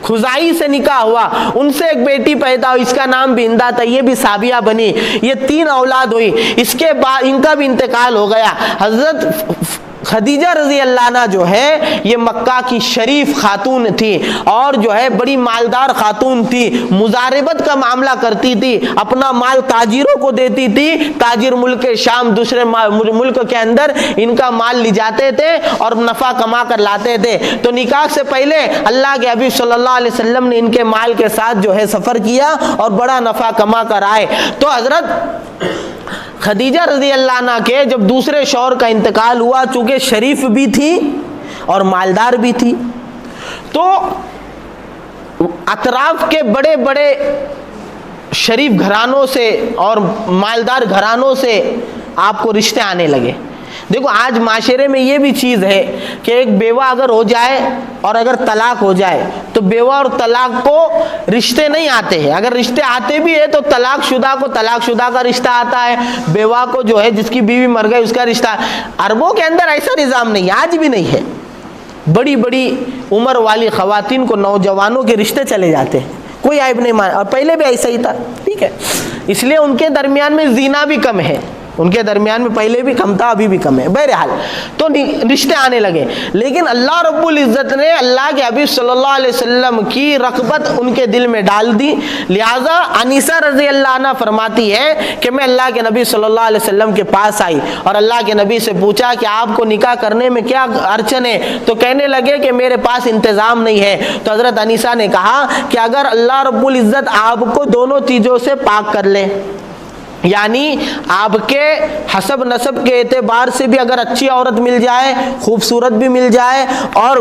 खुजाई से निकाह हुआ, उनसे एक बेटी पैदा हुई, इसका नाम भी हिंदा था, ये भी साबिया बनी। ये 3 औलाद हुई। इसके बाद इनका भी इंतकाल हो गया। हजरत खदीजा रजी अल्लाह अन्हा जो है ये मक्का की शरीफ खातून थी और जो है बड़ी मालदार खातून थी। मुजारबत का मामला करती थी, अपना माल ताजिरों को देती थी। ताजिर मुल्क शाम, दूसरे मुल्क के अंदर इनका माल ले जाते थे और नफ़ा कमा कर लाते थे। तो निकाह से पहले अल्लाह के हबीब सल्लल्लाहु अलैहि वसल्लम ने इनके माल के साथ जो है सफ़र किया और बड़ा नफ़ा कमा कर आए। तो हज़रत खदीजा रज़ी अल्लाह अन्हा के जब दूसरे शौहर का इंतकाल हुआ, चूँकि शरीफ भी थी और मालदार भी थी, तो अतराफ के बड़े बड़े शरीफ घरानों से और मालदार घरानों से आपको रिश्ते आने लगे। देखो आज माशरे में ये भी चीज़ है कि एक बेवा अगर हो जाए और अगर तलाक हो जाए तो बेवा और तलाक को रिश्ते नहीं आते हैं। अगर रिश्ते आते भी है तो तलाकशुदा को तलाकशुदा का रिश्ता आता है, बेवा को जो है जिसकी बीवी मर गई उसका रिश्ता। अरबों के अंदर ऐसा निज़ाम नहीं, आज भी नहीं है। बड़ी बड़ी उम्र वाली ख़वातीन को, नौजवानों के रिश्ते चले जाते हैं, कोई ऐब नहीं मान। और पहले भी ऐसा ही था, ठीक है। इसलिए उनके दरमियान में जीना भी कम है। उनके दरमियान में पहले भी कम था, अभी भी कम है। बहरहाल तो रिश्ते आने लगे, लेकिन अल्लाह रब्बुल इज़्ज़त ने अल्लाह के हबीब सल्लल्लाहु अलैहि वसल्लम की रग़बत उनके दिल में डाल दी। लिहाजा अनीसा रज़ी अल्लाह अन्हा फरमाती है कि मैं अल्लाह के नबी सल्लल्लाहु अलैहि वसल्लम के पास आई और अल्लाह के नबी से पूछा कि आपको निकाह करने में क्या अड़चन है, तो कहने लगे कि मेरे पास इंतज़ाम नहीं है। तो हज़रत अनीसा ने कहा कि अगर अल्लाह रब्बुल इज़्ज़त आपको दोनों चीज़ों से पाक कर ले, यानी आपके हसब नसब के एतबार से भी अगर अच्छी औरत मिल जाए, खूबसूरत भी मिल जाए, और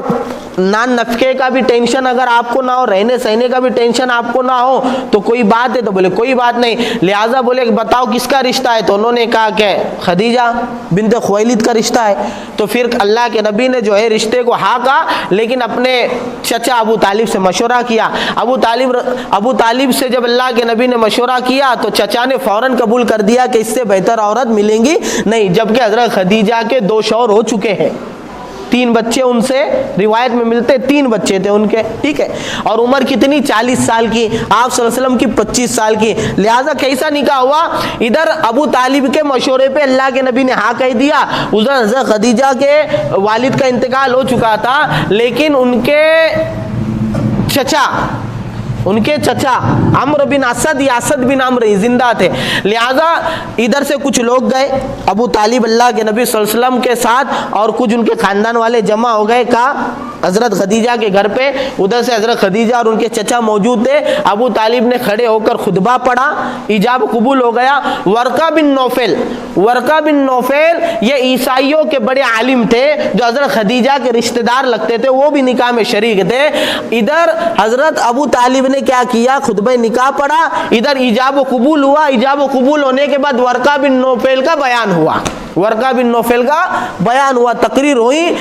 नान नफके का भी टेंशन अगर आपको ना हो, रहने सहने का भी टेंशन आपको ना हो, तो कोई बात है। तो बोले कोई बात नहीं। लिहाजा बोले बताओ किसका रिश्ता है, तो उन्होंने कहा कि खदीजा बिन्त खुवैलिद का रिश्ता है। तो फिर अल्लाह के नबी ने जो है रिश्ते को हाँ कहा, लेकिन अपने चचा अबू तालिब से मशवरा किया। अबू तालिब से जब अल्लाह के नबी ने मशवरा किया तो चचा ने फ़ौरन कबूल कर दिया कि इससे बेहतर औरत मिलेंगी नहीं, जबकि हज़रत खदीजा के 2 शौहर हो चुके हैं, 3 बच्चे उनसे रिवायत में मिलते, 3 बच्चे थे उनके, ठीक है। और उम्र कितनी, 40 साल की, आप सल्लल्लाहु अलैहि वसल्लम की 25 साल की। लिहाजा कैसा निकाह हुआ, इधर अबू तालिब के मशवरे पे अल्लाह के नबी ने हाँ कह दिया। उधर हज़रत खदीजा के वालिद का इंतकाल हो चुका था, लेकिन उनके चचा अम्र बिन असद या असद बिन अम्र जिंदा थे। लिहाजा इधर से कुछ लोग गए अबू तालिब अल्लाह के नबी सल्लल्लाहु अलैहि वसल्लम के साथ, और कुछ उनके खानदान वाले जमा हो गए का हज़रत खदीजा के घर पे। उधर से हज़रत खदीजा और उनके चचा मौजूद थे। अबू तालिब ने खड़े होकर खुतबा पढ़ा, इजाब कबूल हो गया। वर्का बिन नौफेल ये ईसाइयों के बड़े आलिम थे जो हज़रत खदीजा के रिश्तेदार लगते थे, वो भी निकाह में शरीक थे। इधर हज़रत अबू तालिब ने क्या किया, खुतबा निकाह पढ़ा, इधर इजाब कबूल हुआ। इजाब कबूल होने के बाद वर्का बिन नौफेल का बयान हुआ, तकरीर हुई।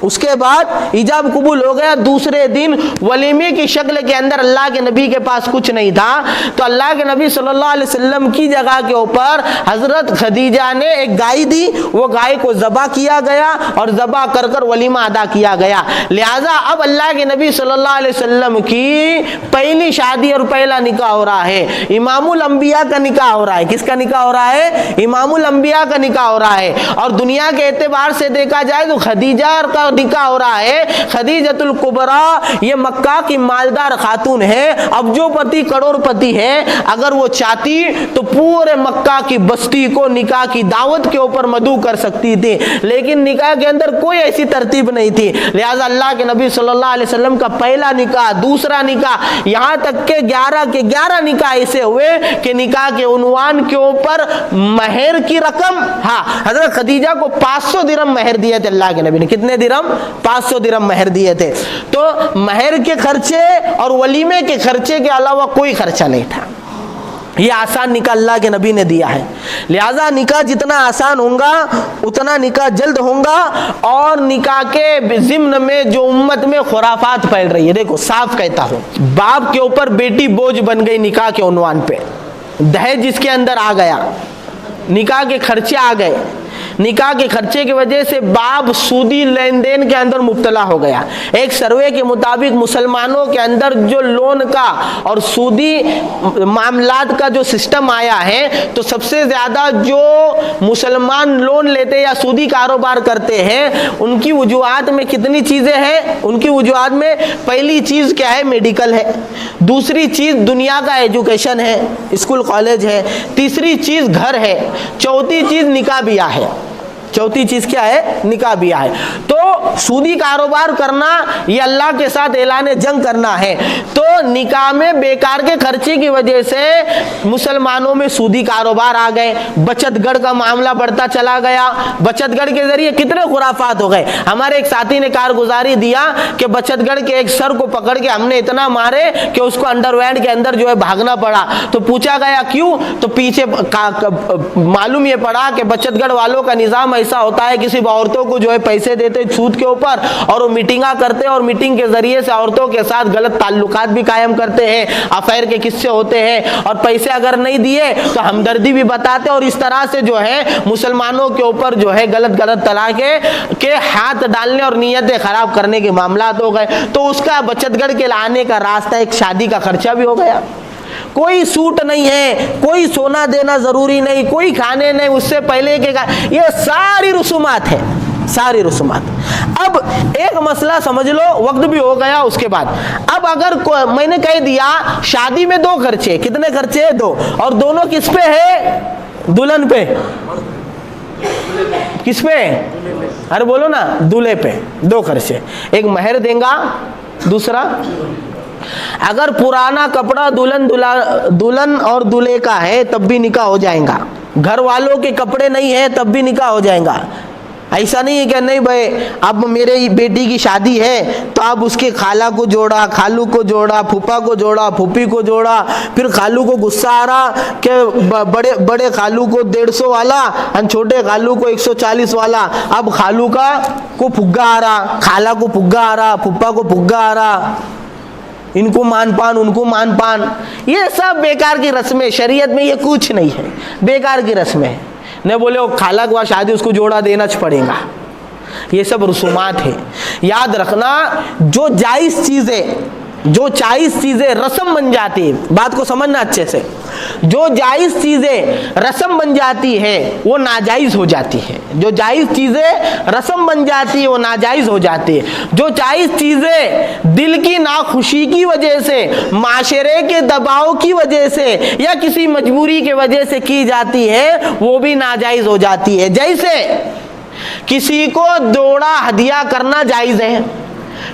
उसके बाद इजाब कबूल हो गया। दूसरे दिन वलीमे की शक्ल के अंदर अल्लाह के नबी के पास कुछ नहीं था, तो अल्लाह के नबी सल्लल्लाहु अलैहि वसल्लम की जगह के ऊपर हज़रत खदीजा ने एक गाय दी, वो गाय को ज़बा किया गया और ज़बा कर कर वलीमा अदा किया गया। लिहाजा अब अल्लाह के नबी सल्लल्लाहु अलैहि वसल्लम की पहली शादी और पहला निकाह हो रहा है। इमामुल अंबिया का निकाह हो रहा है। किसका निकाह हो रहा है? इमामुल अंबिया का निकाह हो रहा है। और दुनिया के एतबार से देखा जाए तो खदीजा का निकाह हो रहा है। खदीजतुल कुबरा ये मक्का की मालदार खातून है, अब्जोपति करोड़पति है। अगर वो चाहती तो पूरे मक्का की बस्ती को निकाह की दावत के ऊपर मदऊ कर सकती थी, लेकिन निकाह के अंदर कोई ऐसी तरतीब नहीं थी। लिहाजा अल्लाह के नबी सल्लल्लाहु अलैहि वसल्लम का पहला निकाह, दूसरा निकाह, यहाँ तक के 11 निकाह ऐसे हुए कि निकाह के उन्वान के ऊपर महर की रकम, हाँ, हजरत खदीजा को 500 दिरहम महर दिए थे अल्लाह के नबी ने। कितने दिरहम? 500 दिरहम महर दिए थे। तो महर के खर्चे और वलीमे के खर्चे के अलावा कोई खर्चा नहीं था। ये आसान निकाह अल्लाह के नबी ने दिया है। लिहाजा निकाह जितना आसान होगा उतना निकाह जल्द होगा। और निकाह के ज़िम्न में जो उम्मत में खुराफात फैल रही है, देखो साफ कहता हूँ, बाप के ऊपर बेटी बोझ बन गई निकाह के उन्वान पे, दहेज जिसके अंदर आ गया, निकाह के खर्चे आ गए, निकाह के खर्चे की वजह से बाप सूदी लेन देन के अंदर मुब्तला हो गया। एक सर्वे के मुताबिक मुसलमानों के अंदर जो लोन का और सूदी मामलात का जो सिस्टम आया है, तो सबसे ज़्यादा जो मुसलमान लोन लेते या सूदी कारोबार करते हैं, उनकी वजूहात में कितनी चीज़ें हैं? उनकी वजूहात में पहली चीज़ क्या है? मेडिकल है। दूसरी चीज़ दुनिया का एजुकेशन है, स्कूल कॉलेज है। तीसरी चीज़ घर है। चौथी चीज़ निकाह बियाह है। चौथी चीज क्या है? निकाह बियाह है। तो सूदी कारोबार करना ये अल्लाह के साथ ऐलान जंग करना है। तो निकाह में बेकार के खर्चे की वजह से मुसलमानों में सूदी कारोबार आ गए, बचतगढ़ का मामला बढ़ता चला गया। बचतगढ़ के जरिए कितने खुराफात हो गए। हमारे एक साथी ने कारगुजारी दिया कि बचतगढ़ के एक सर को पकड़ के हमने इतना मारे कि उसको अंडरवेयर के अंदर जो है भागना पड़ा। तो पूछा गया क्यों? तो पीछे मालूम ये पड़ा कि बचतगढ़ वालों का निज़ाम ऐसा होता है, किसी औरतों को जो है पैसे देते सूद के ऊपर, और वो मीटिंगा करते हैं और मीटिंग के जरिए से औरतों के साथ गलत ताल्लुकात भी कायम करते हैं, अफेयर के किस्से होते हैं, और पैसे अगर नहीं दिए तो हमदर्दी भी बताते, और इस तरह से जो है मुसलमानों के ऊपर जो है गलत तलाके के हाथ डालने और नीयतें खराब करने के मामला हो गए। तो उसका बचतगढ़ के लाने का रास्ता एक शादी का खर्चा भी हो गया। कोई सूट नहीं है, कोई सोना देना जरूरी नहीं, कोई खाने नहीं, उससे पहले के ये सारी रसूमात है, सारी रसूमात। अब एक मसला समझ लो, वक्त भी हो गया उसके बाद। अब अगर मैंने कह दिया शादी में 2 खर्चे, कितने खर्चे है? 2, और दोनों किस पे है? दुल्हन पे। किस पे? अरे बोलो ना, दूल्हे पे 2 खर्चे, एक महर देगा, दूसरा अगर पुराना कपड़ा दुल्हन और दूल्हे का है तब भी निकाह हो जाएगा, घर वालों के कपड़े नहीं है तब भी निकाह हो जाएगा। ऐसा नहीं है कि नहीं भाई अब मेरे बेटी की शादी है तो अब उसके खाला को जोड़ा, खालू को जोड़ा, फूफा को जोड़ा, फूफी को जोड़ा, फिर खालू को गुस्सा आ रहा कि बड़े खालू को 150 वाला और छोटे खालू को 140 वाला, अब खालू को फुग्गा आ रहा, खाला को फुग्गा आ रहा, फूफा को फुग्गा आ रहा, इनको मानपान उनको मानपान, ये सब बेकार की रस्में, शरीयत में ये कुछ नहीं है, बेकार की रस्में। नहीं बोले वो खाला के बाद शादी उसको जोड़ा देना पड़ेगा, ये सब रसूमात है। याद रखना, जो जायज़ चीज़ें रस्म बन जाती है, बात को समझना अच्छे से, जो जायज़ चीज़ें रस्म बन जाती है वो नाजायज़ हो जाती है, जो जायज़ चीज़ें रस्म बन जाती है वो नाजायज़ हो जाती है। जो जायज़ चीज़ें दिल की नाखुशी की वजह से, माशरे के दबाव की वजह से या किसी मजबूरी की वजह से की जाती है वो भी नाजायज़ हो जाती है। जैसे किसी को जोड़ा हदिया करना जायज़ है,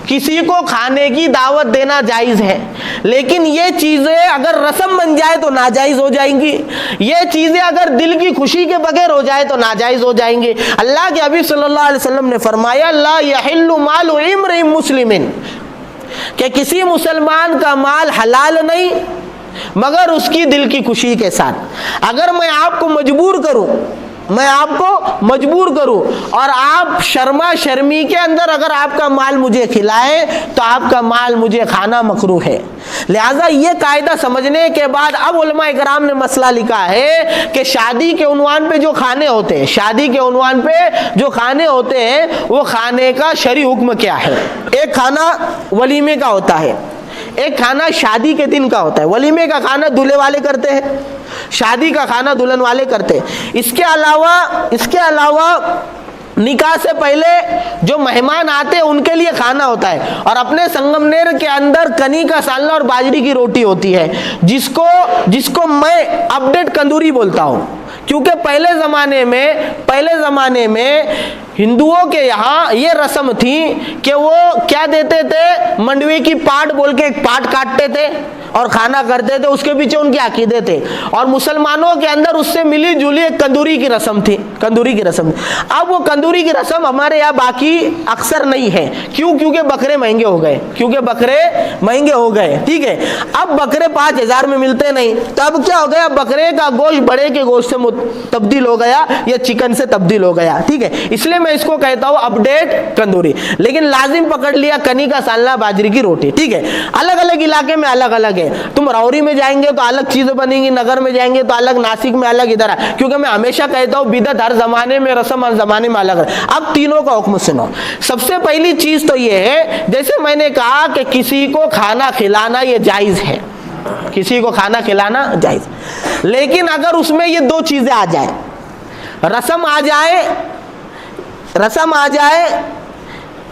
किसी को खाने की दावत देना जायज़ है, लेकिन ये चीज़ें अगर रस्म बन जाए तो नाजायज़ हो जाएंगी, ये चीज़ें अगर दिल की खुशी के बगैर हो जाए तो नाजायज़ हो जाएंगी। अल्लाह के हबीब सल्लल्लाहु अलैहि वसल्लम ने फरमाया ला यहिल्लु मालु इम्रिइन मुस्लिमिन, कि किसी मुसलमान का माल हलाल नहीं मगर उसकी दिल की खुशी के साथ। अगर मैं आपको मजबूर करूं और आप शर्मा शर्मी के अंदर अगर आपका माल मुझे खिलाए तो आपका माल मुझे खाना मकरूह है। लिहाजा ये कायदा समझने के बाद अब उलमा इकराम ने मसला लिखा है कि शादी के उन्वान पे जो खाने होते हैं, वो खाने का शरई हुक्म क्या है। एक खाना वलीमे का होता है, एक खाना शादी के दिन का होता है। वलीमे का खाना दूल्हे वाले करते हैं, शादी का खाना दुल्हन वाले करते हैं। इसके अलावा निकाह से पहले जो मेहमान आते हैं उनके लिए खाना होता है, और अपने संगमनेर के अंदर कनी का सालना और बाजरी की रोटी होती है, जिसको मैं अपडेट कंदूरी बोलता हूँ, क्योंकि पहले ज़माने में हिंदुओं के यहाँ ये रस्म थी कि वो क्या देते थे, मंडवे की पाट बोल के एक पाट काटते थे और खाना करते थे, उसके पीछे उनके अकीदे थे। और मुसलमानों के अंदर उससे मिली जुली एक कंदूरी की रस्म थी। अब वो कंदूरी की रस्म हमारे यहाँ बाकी अक्सर नहीं है। क्यों? क्योंकि बकरे महंगे हो गए, ठीक है। अब बकरे 5,000 में मिलते नहीं, तो अब क्या हो गया, बकरे का गोश्त बड़े के गोश्त से तब्दील हो गया या चिकन से तब्दील हो गया, ठीक है। इसलिए मैं इसको कहता हूँ अपडेट कंदूरी, लेकिन लाजिम पकड़ लिया कनी का सालना बाजरी की रोटी, ठीक है। अलग अलग इलाके में अलग अलग है। तुम रावरी में जाएंगे तो अलग चीजें बनेंगी, नगर में जाएंगे तो अलग, नासिक में अलग, इधर। क्योंकि मैं हमेशा कहता हूँ बिदअत हर जमाने में, रस्म हर जमाने में अलग है। अब तीनों का हुक्म सुनो। सबसे पहली चीज तो ये है, जैसे मैंने कहा कि किसी को खाना खिलाना ये जायज है, किसी को खाना खिलाना जायज, लेकिन अगर उसमें ये 2 चीजें आ जाए, रस्म आ जाए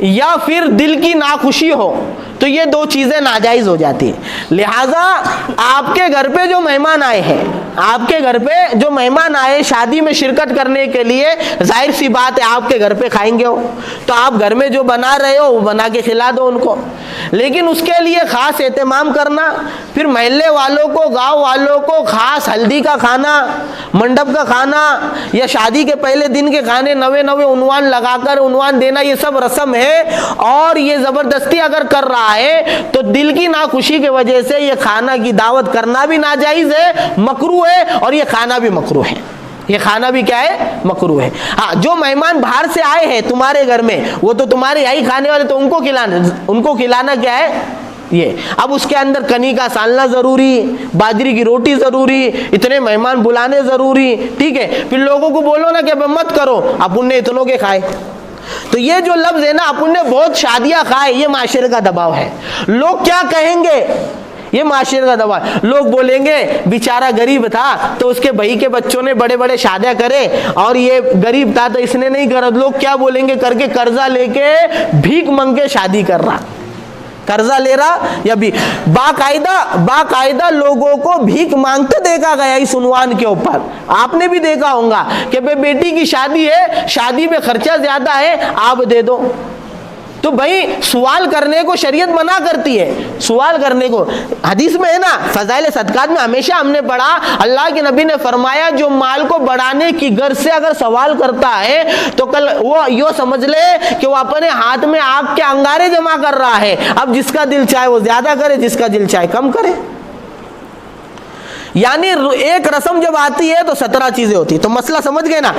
या फिर दिल की नाखुशी हो, तो ये 2 चीजें नाजायज हो जाती है। लिहाजा आपके घर पे जो मेहमान आए शादी में शिरकत करने के लिए, जाहिर सी बात है आपके घर पे खाएंगे हो, तो आप घर में जो बना रहे हो वो बना के खिला दो उनको, लेकिन उसके लिए खास एहतमाम करना, फिर महल्ले वालों को, गांव वालों को खास हल्दी का खाना, मंडप का खाना या शादी के पहले दिन के खाने नवे उन्वान लगाकर उन्वान देना, ये सब रस्म है। और ये जबरदस्ती अगर कर रहा है तो दिल की नाखुशी की वजह से ये खाना की दावत करना भी नाजायज है, मकरूह है, और ये खाना भी मकरूह है। ये खाना भी क्या है, मकरूह है। हाँ, जो मेहमान बाहर से आए हैं तुम्हारे घर में, वो तो तुम्हारे यही खाने वाले, तो उनको खिलाना क्या है ये। अब उसके अंदर कनी का सालना जरूरी, बाजरी की रोटी जरूरी, इतने मेहमान बुलाने जरूरी, ठीक है। फिर लोगों को बोलो ना कि मत करो, अपन ने इतनों के खाए, तो ये जो लफ्ज है ना, अपन ने बहुत शादियां खाए, ये माशरे का दबाव है। लोग क्या कहेंगे, ये माशरे का दबाव है। लोग बोलेंगे बेचारा गरीब था तो उसके भाई के बच्चों ने बड़े बड़े शादियां करे और ये गरीब था तो इसने नहीं करा। लोग क्या बोलेंगे, करके कर्जा लेके भीख मांग के शादी कर रहा, कर्जा ले रहा या भी बाकायदा लोगों को भीख मांगते देखा गया इस उन्वान के ऊपर। आपने भी देखा होगा कि बेटी की शादी है, शादी में खर्चा ज्यादा है, आप दे दो। तो भाई सवाल करने को शरीयत मना करती है, सवाल करने को। हदीस में है ना, फजाइल सदकात में हमेशा हमने पढ़ा, अल्लाह के नबी ने फरमाया जो माल को बढ़ाने की गर्ज से अगर सवाल करता है तो कल वो यो समझ ले कि वो अपने हाथ में आग के अंगारे जमा कर रहा है। अब जिसका दिल चाहे वो ज्यादा करे, जिसका दिल चाहे कम करे। यानी एक रस्म जब आती है तो 17 चीजें होती। तो मसला समझ गए ना,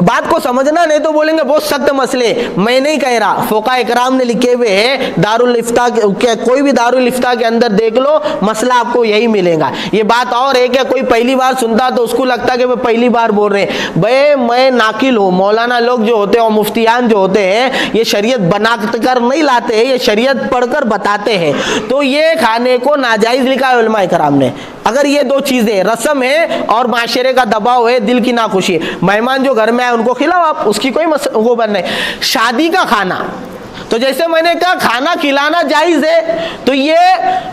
बात को समझना, नहीं तो बोलेंगे बहुत सख्त मसले। मैं नहीं कह रहा, फोका इकराम ने लिखे हुए हैं दारुल इफ्ता के, कोई भी दारुल इफ्ता के अंदर देख लो, मसला आपको यही मिलेगा। ये बात और है कि कोई पहली बार सुनता तो उसको लगता कि वो पहली बार बोल रहे हैं। भाई मैं नाकिल हूँ, मौलाना लोग जो होते हैं और मुफ्तियान जो होते हैं ये शरीयत बना कर नहीं लाते हैं, ये शरीयत पढ़कर बताते हैं। तो ये खाने को नाजायज लिखा है उलमा इकराम ने। अगर ये दो चीजें रस्म है और माशरे का दबाव है, दिल की नाखुशी है, मेहमान जो घर में आए उनको खिलाओ आप, उसकी कोई वो बन नहीं। शादी का खाना, तो जैसे मैंने कहा खाना खिलाना जायज है, तो ये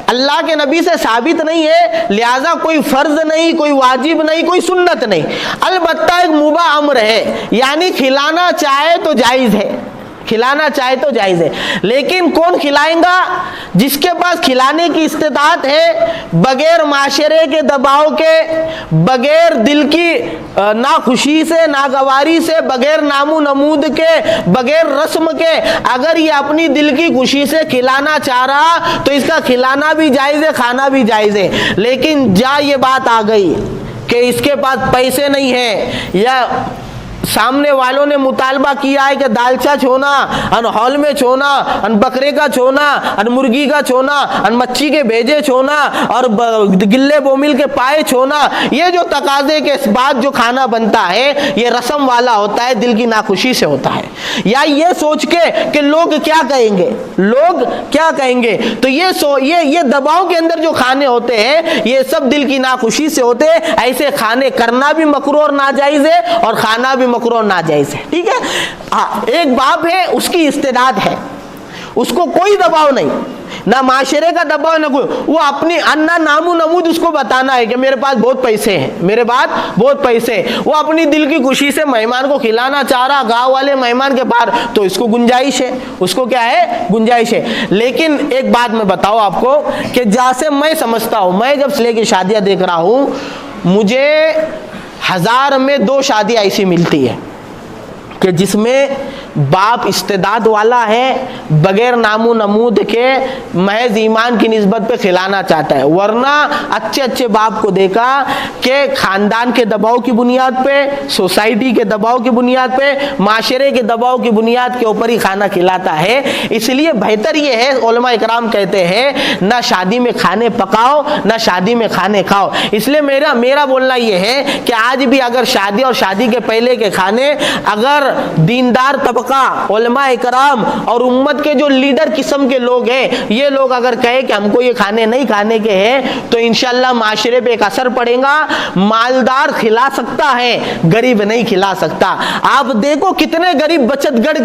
अल्लाह के नबी से साबित नहीं है, लिहाजा कोई फर्ज नहीं, कोई वाजिब नहीं, कोई सुन्नत नहीं, अलबत्ता एक मुबाह अम्र है, यानी खिलाना चाहे तो जायज है, खिलाना चाहे तो जायज है। लेकिन कौन खिलाएगा? जिसके पास खिलाने की इस्तेताअत है, बगैर माशरे के दबाव के, बगैर दिल की नाखुशी से, नागवारी से, बगैर नामो नमूद के, बगैर रस्म के, अगर ये अपनी दिल की खुशी से खिलाना चाह रहा तो इसका खिलाना भी जायज है, खाना भी जायज है। लेकिन जा ये बात आ गई कि इसके पास पैसे नहीं है, या सामने वालों ने मुतालबा किया है कि दालचा छोना, अन हॉल में छोना, अन बकरे का छोना, अन मुर्गी का छोना, अन मच्छी के भेजे छोना और गिल्ले बोमिल के पाए छोना, ये जो तकाजे के बाद जो खाना बनता है ये रस्म वाला होता है, दिल की नाखुशी से होता है, या ये सोच के कि लोग क्या कहेंगे, लोग क्या कहेंगे। तो ये दबाव के अंदर जो खाने होते हैं ये सब दिल की नाखुशी से होते हैं। ऐसे खाने करना भी मकरूह और नाजायज है और खाना भी मकरूह नाजायज है। ठीक है, हाँ, एक बाप है उसकी इस्तेदाद है, उसको कोई दबाव नहीं, ना माशरे का दबाव ना कोई, वो अपनी अन्ना नामो नमूद उसको बताना है कि मेरे पास बहुत पैसे हैं, मेरे पास बहुत पैसे हैं। वो अपनी दिल की खुशी से मेहमान को खिलाना चाह रहा, गांव वाले मेहमान के बाहर, तो इसको गुंजाइश है, उसको क्या है, गुंजाइश है। लेकिन एक बात मैं बताऊं आपको कि जैसे मैं समझता हूं, मैं जब से लेके शादियां देख रहा हूं, मुझे 1000 में 2 शादियां ऐसी मिलती है कि जिसमें बाप इस्तेदाद वाला है, बगैर नामो नमूद के महज ईमान की निस्बत पे खिलाना चाहता है। वरना अच्छे अच्छे बाप को देखा कि खानदान के दबाव की बुनियाद पे, सोसाइटी के दबाव की बुनियाद पे, माशरे के दबाव की बुनियाद के ऊपर ही खाना खिलाता है। इसलिए बेहतर ये है, उलमा इकराम कहते हैं, ना शादी में खाने पकाओ, ना शादी में खाने खाओ। इसलिए मेरा बोलना ये है कि आज भी अगर शादी और शादी के पहले के खाने, अगर दीनदार तबका, उलमा इकराम और उम्मत के जो लीडर किस्म के लोग हैं, ये लोग अगर कहे कि हमको ये खाने नहीं खाने के हैं, तो इंशाल्लाह माशरे पे एक असर पड़ेगा। मालदार खिला सकता है, गरीब नहीं खिला सकता। आप देखो कितने गरीब बचतगढ़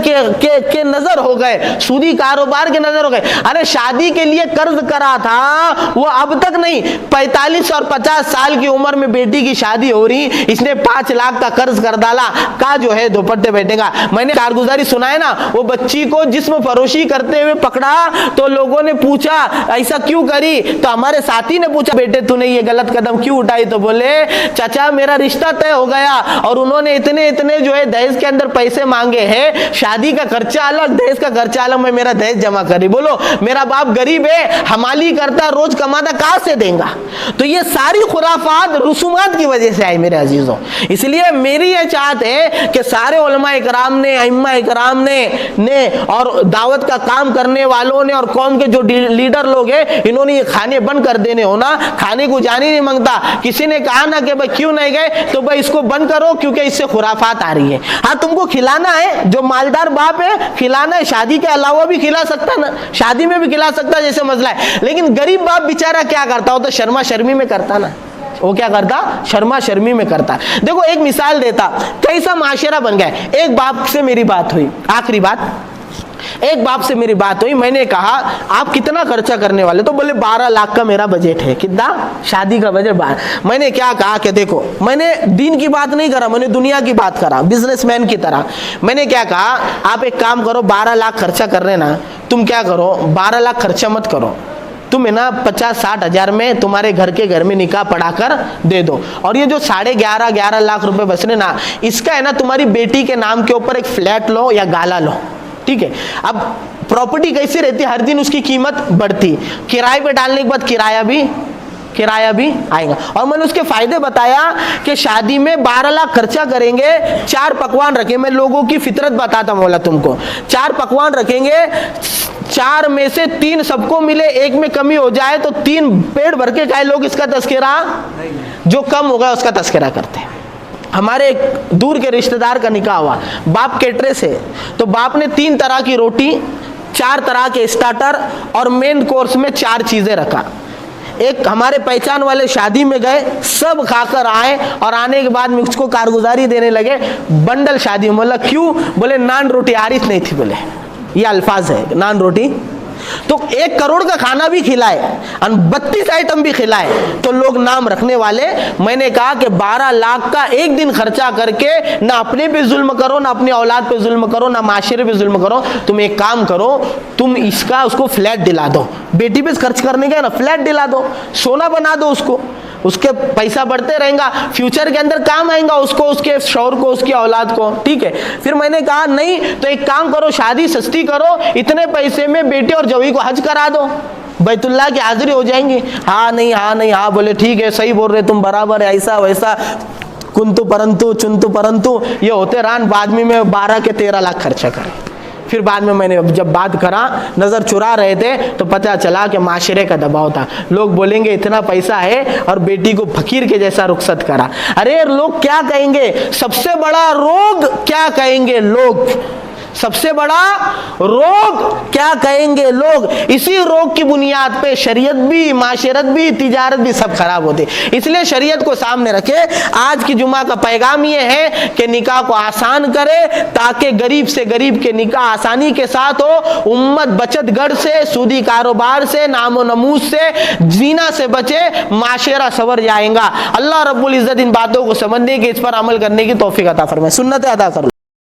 के नजर हो गए, सूदी कारोबार के नजर हो गए। अरे शादी के लिए कर्ज करा था, वो अब तक नहीं, 45 और 50 साल की उम्र में बेटी की शादी हो रही, इसने 5 लाख का कर्ज कर डाला, का जो है दोपट्टे बैठेगा। मैंने कारगुजारी सुना है ना, वो बच्ची को जिस्म फरोशी करते हुए पकड़ा तो लोगों ने पूछा ऐसा क्यों करी, तो हमारे साथी ने पूछा बेटे तूने ये गलत कदम क्यों उठाई, तो बोले चाचा मेरा रिश्ता तय हो गया और उन्होंने इतने इतने जो है दहेज के अंदर पैसे मांगे हैं, शादी का खर्चा अलग, दहेज का खर्चा अलग, मैं मेरा दहेज जमा करी। बोलो मेरा बाप गरीब है, हमाली करता, रोज कमाता, कहां से देगा। तो ये सारी खुराफात, रसूमात की वजह से आई मेरे अजीजों। इसलिए मेरी यह चाहत है कि सारे उलमा उलमा इकराम ने, अइम्मा इकराम ने और दावत का काम करने वालों ने और कौम के जो लीडर लोग हैं, इन्होंने ये खाने बंद कर देने हो ना, खाने को जाने नहीं मांगता। किसी ने कहा ना कि भाई क्यों नहीं गए, तो भाई इसको बंद करो क्योंकि इससे खुराफात आ रही है। हाँ, तुमको खिलाना है, जो मालदार बाप है खिलाना है, शादी के अलावा भी खिला सकता ना, शादी में भी खिला सकता जैसे मसला है। लेकिन गरीब बाप बेचारा क्या करता हो, तो शर्मा शर्मी में करता ना, वो क्या करता, शर्मा शर्मी में करता। देखो एक मिसाल देता, कैसा माशरा बन गया। एक बाप से मेरी बात हुई, आखिरी बात, एक बाप से मेरी बात हुई, मैंने कहा आप कितना खर्चा करने वाले, तो बोले 12 लाख का मेरा बजट है। कितना? शादी का बजट 12। मैंने क्या कहा कि देखो, मैंने दीन की बात नहीं करा, मैंने दुनिया की बात करा, बिजनेसमैन की तरह। मैंने क्या कहा, आप एक काम करो, 12 लाख खर्चा कर रहे ना, तुम क्या करो, 12 लाख खर्चा मत करो, तुम है ना 50-60 हजार में तुम्हारे घर में निकाह पढ़ाकर दे दो, और ये जो 11.5 लाख रुपए बच रहे ना, इसका है ना तुम्हारी बेटी के नाम के ऊपर एक फ्लैट लो या गाला लो, ठीक है। अब प्रॉपर्टी कैसी रहती है, हर दिन उसकी कीमत बढ़ती, किराए पे डालने के बाद किराया भी आएगा। और मैंने उसके फायदे बताया कि शादी में 12 लाख खर्चा करेंगे, 4 पकवान रखें, मैं लोगों की फितरत बताता मौला तुमको, 4 पकवान रखेंगे, 4 में से 3 सबको मिले, 1 में कमी हो जाए तो 3 पेट भर के खाए लोग, इसका तस्करा, जो कम होगा उसका तस्करा करते हैं। हमारे एक दूर के रिश्तेदार का निकाह हुआ, बाप केटरे से, तो बाप ने 3 तरह की रोटी, 4 तरह के स्टार्टर और मेन कोर्स में 4 चीजें रखा। एक हमारे पहचान वाले शादी में गए, सब खाकर आए और आने के बाद मुझको कारगुजारी देने लगे, बंडल शादी में। बोला क्यों? बोले नान रोटी आरिफ नहीं थी, बोले ये अल्फाज है, नान रोटी। तो 1 करोड़ का खाना भी खिलाए और 32 आइटम भी खिलाए, तो लोग नाम रखने वाले। मैंने कहा कि 12 लाख का एक दिन खर्चा करके ना अपने पे जुल्म करो, ना अपनी औलाद पे जुल्म करो, ना माशरे पे जुल्म करो। तुम एक काम करो, तुम इसका उसको फ्लैट दिला दो, बेटी पे खर्च करने का ना, फ्लैट दिला दो, सोना बना दो उसको, उसके पैसा बढ़ते रहेगा, फ्यूचर के अंदर काम आएगा उसको, उसके शौहर को, उसकी औलाद को, ठीक है। फिर मैंने कहा नहीं तो एक काम करो, शादी सस्ती करो, इतने पैसे में बेटे और जवी को हज करा दो, बैतुल्लाह की हाजिरी हो जाएंगी। हाँ नहीं, हाँ बोले ठीक है, सही बोल रहे तुम, बराबर है, ऐसा वैसा, कुंतु परंतु चुंतु परंतु ये होते रान। बाद में 12 के 13 लाख खर्चा करें। फिर बाद में मैंने जब बात करा, नज़र चुरा रहे थे, तो पता चला कि माशरे का दबाव था। लोग बोलेंगे इतना पैसा है और बेटी को फकीर के जैसा रुखसत करा। अरे लोग क्या कहेंगे, सबसे बड़ा रोग क्या कहेंगे लोग, सबसे बड़ा रोग क्या कहेंगे लोग। इसी रोग की बुनियाद पे शरीयत भी, माशरत भी, तिजारत भी सब खराब होते। इसलिए शरीयत को सामने रखे। आज की जुमा का पैगाम ये है कि निकाह को आसान करे, ताकि गरीब से गरीब के निकाह आसानी के साथ हो। उम्मत बचत गढ़ से, सूदी कारोबार से, नामो नमूज से, जीना से बचे, माशरा सवर जाएगा। अल्लाह रब्बुल इज्जत इन बातों को समझने की, इस पर अमल करने की तौफीक अता फरमाए। सुन्नत अदा करो।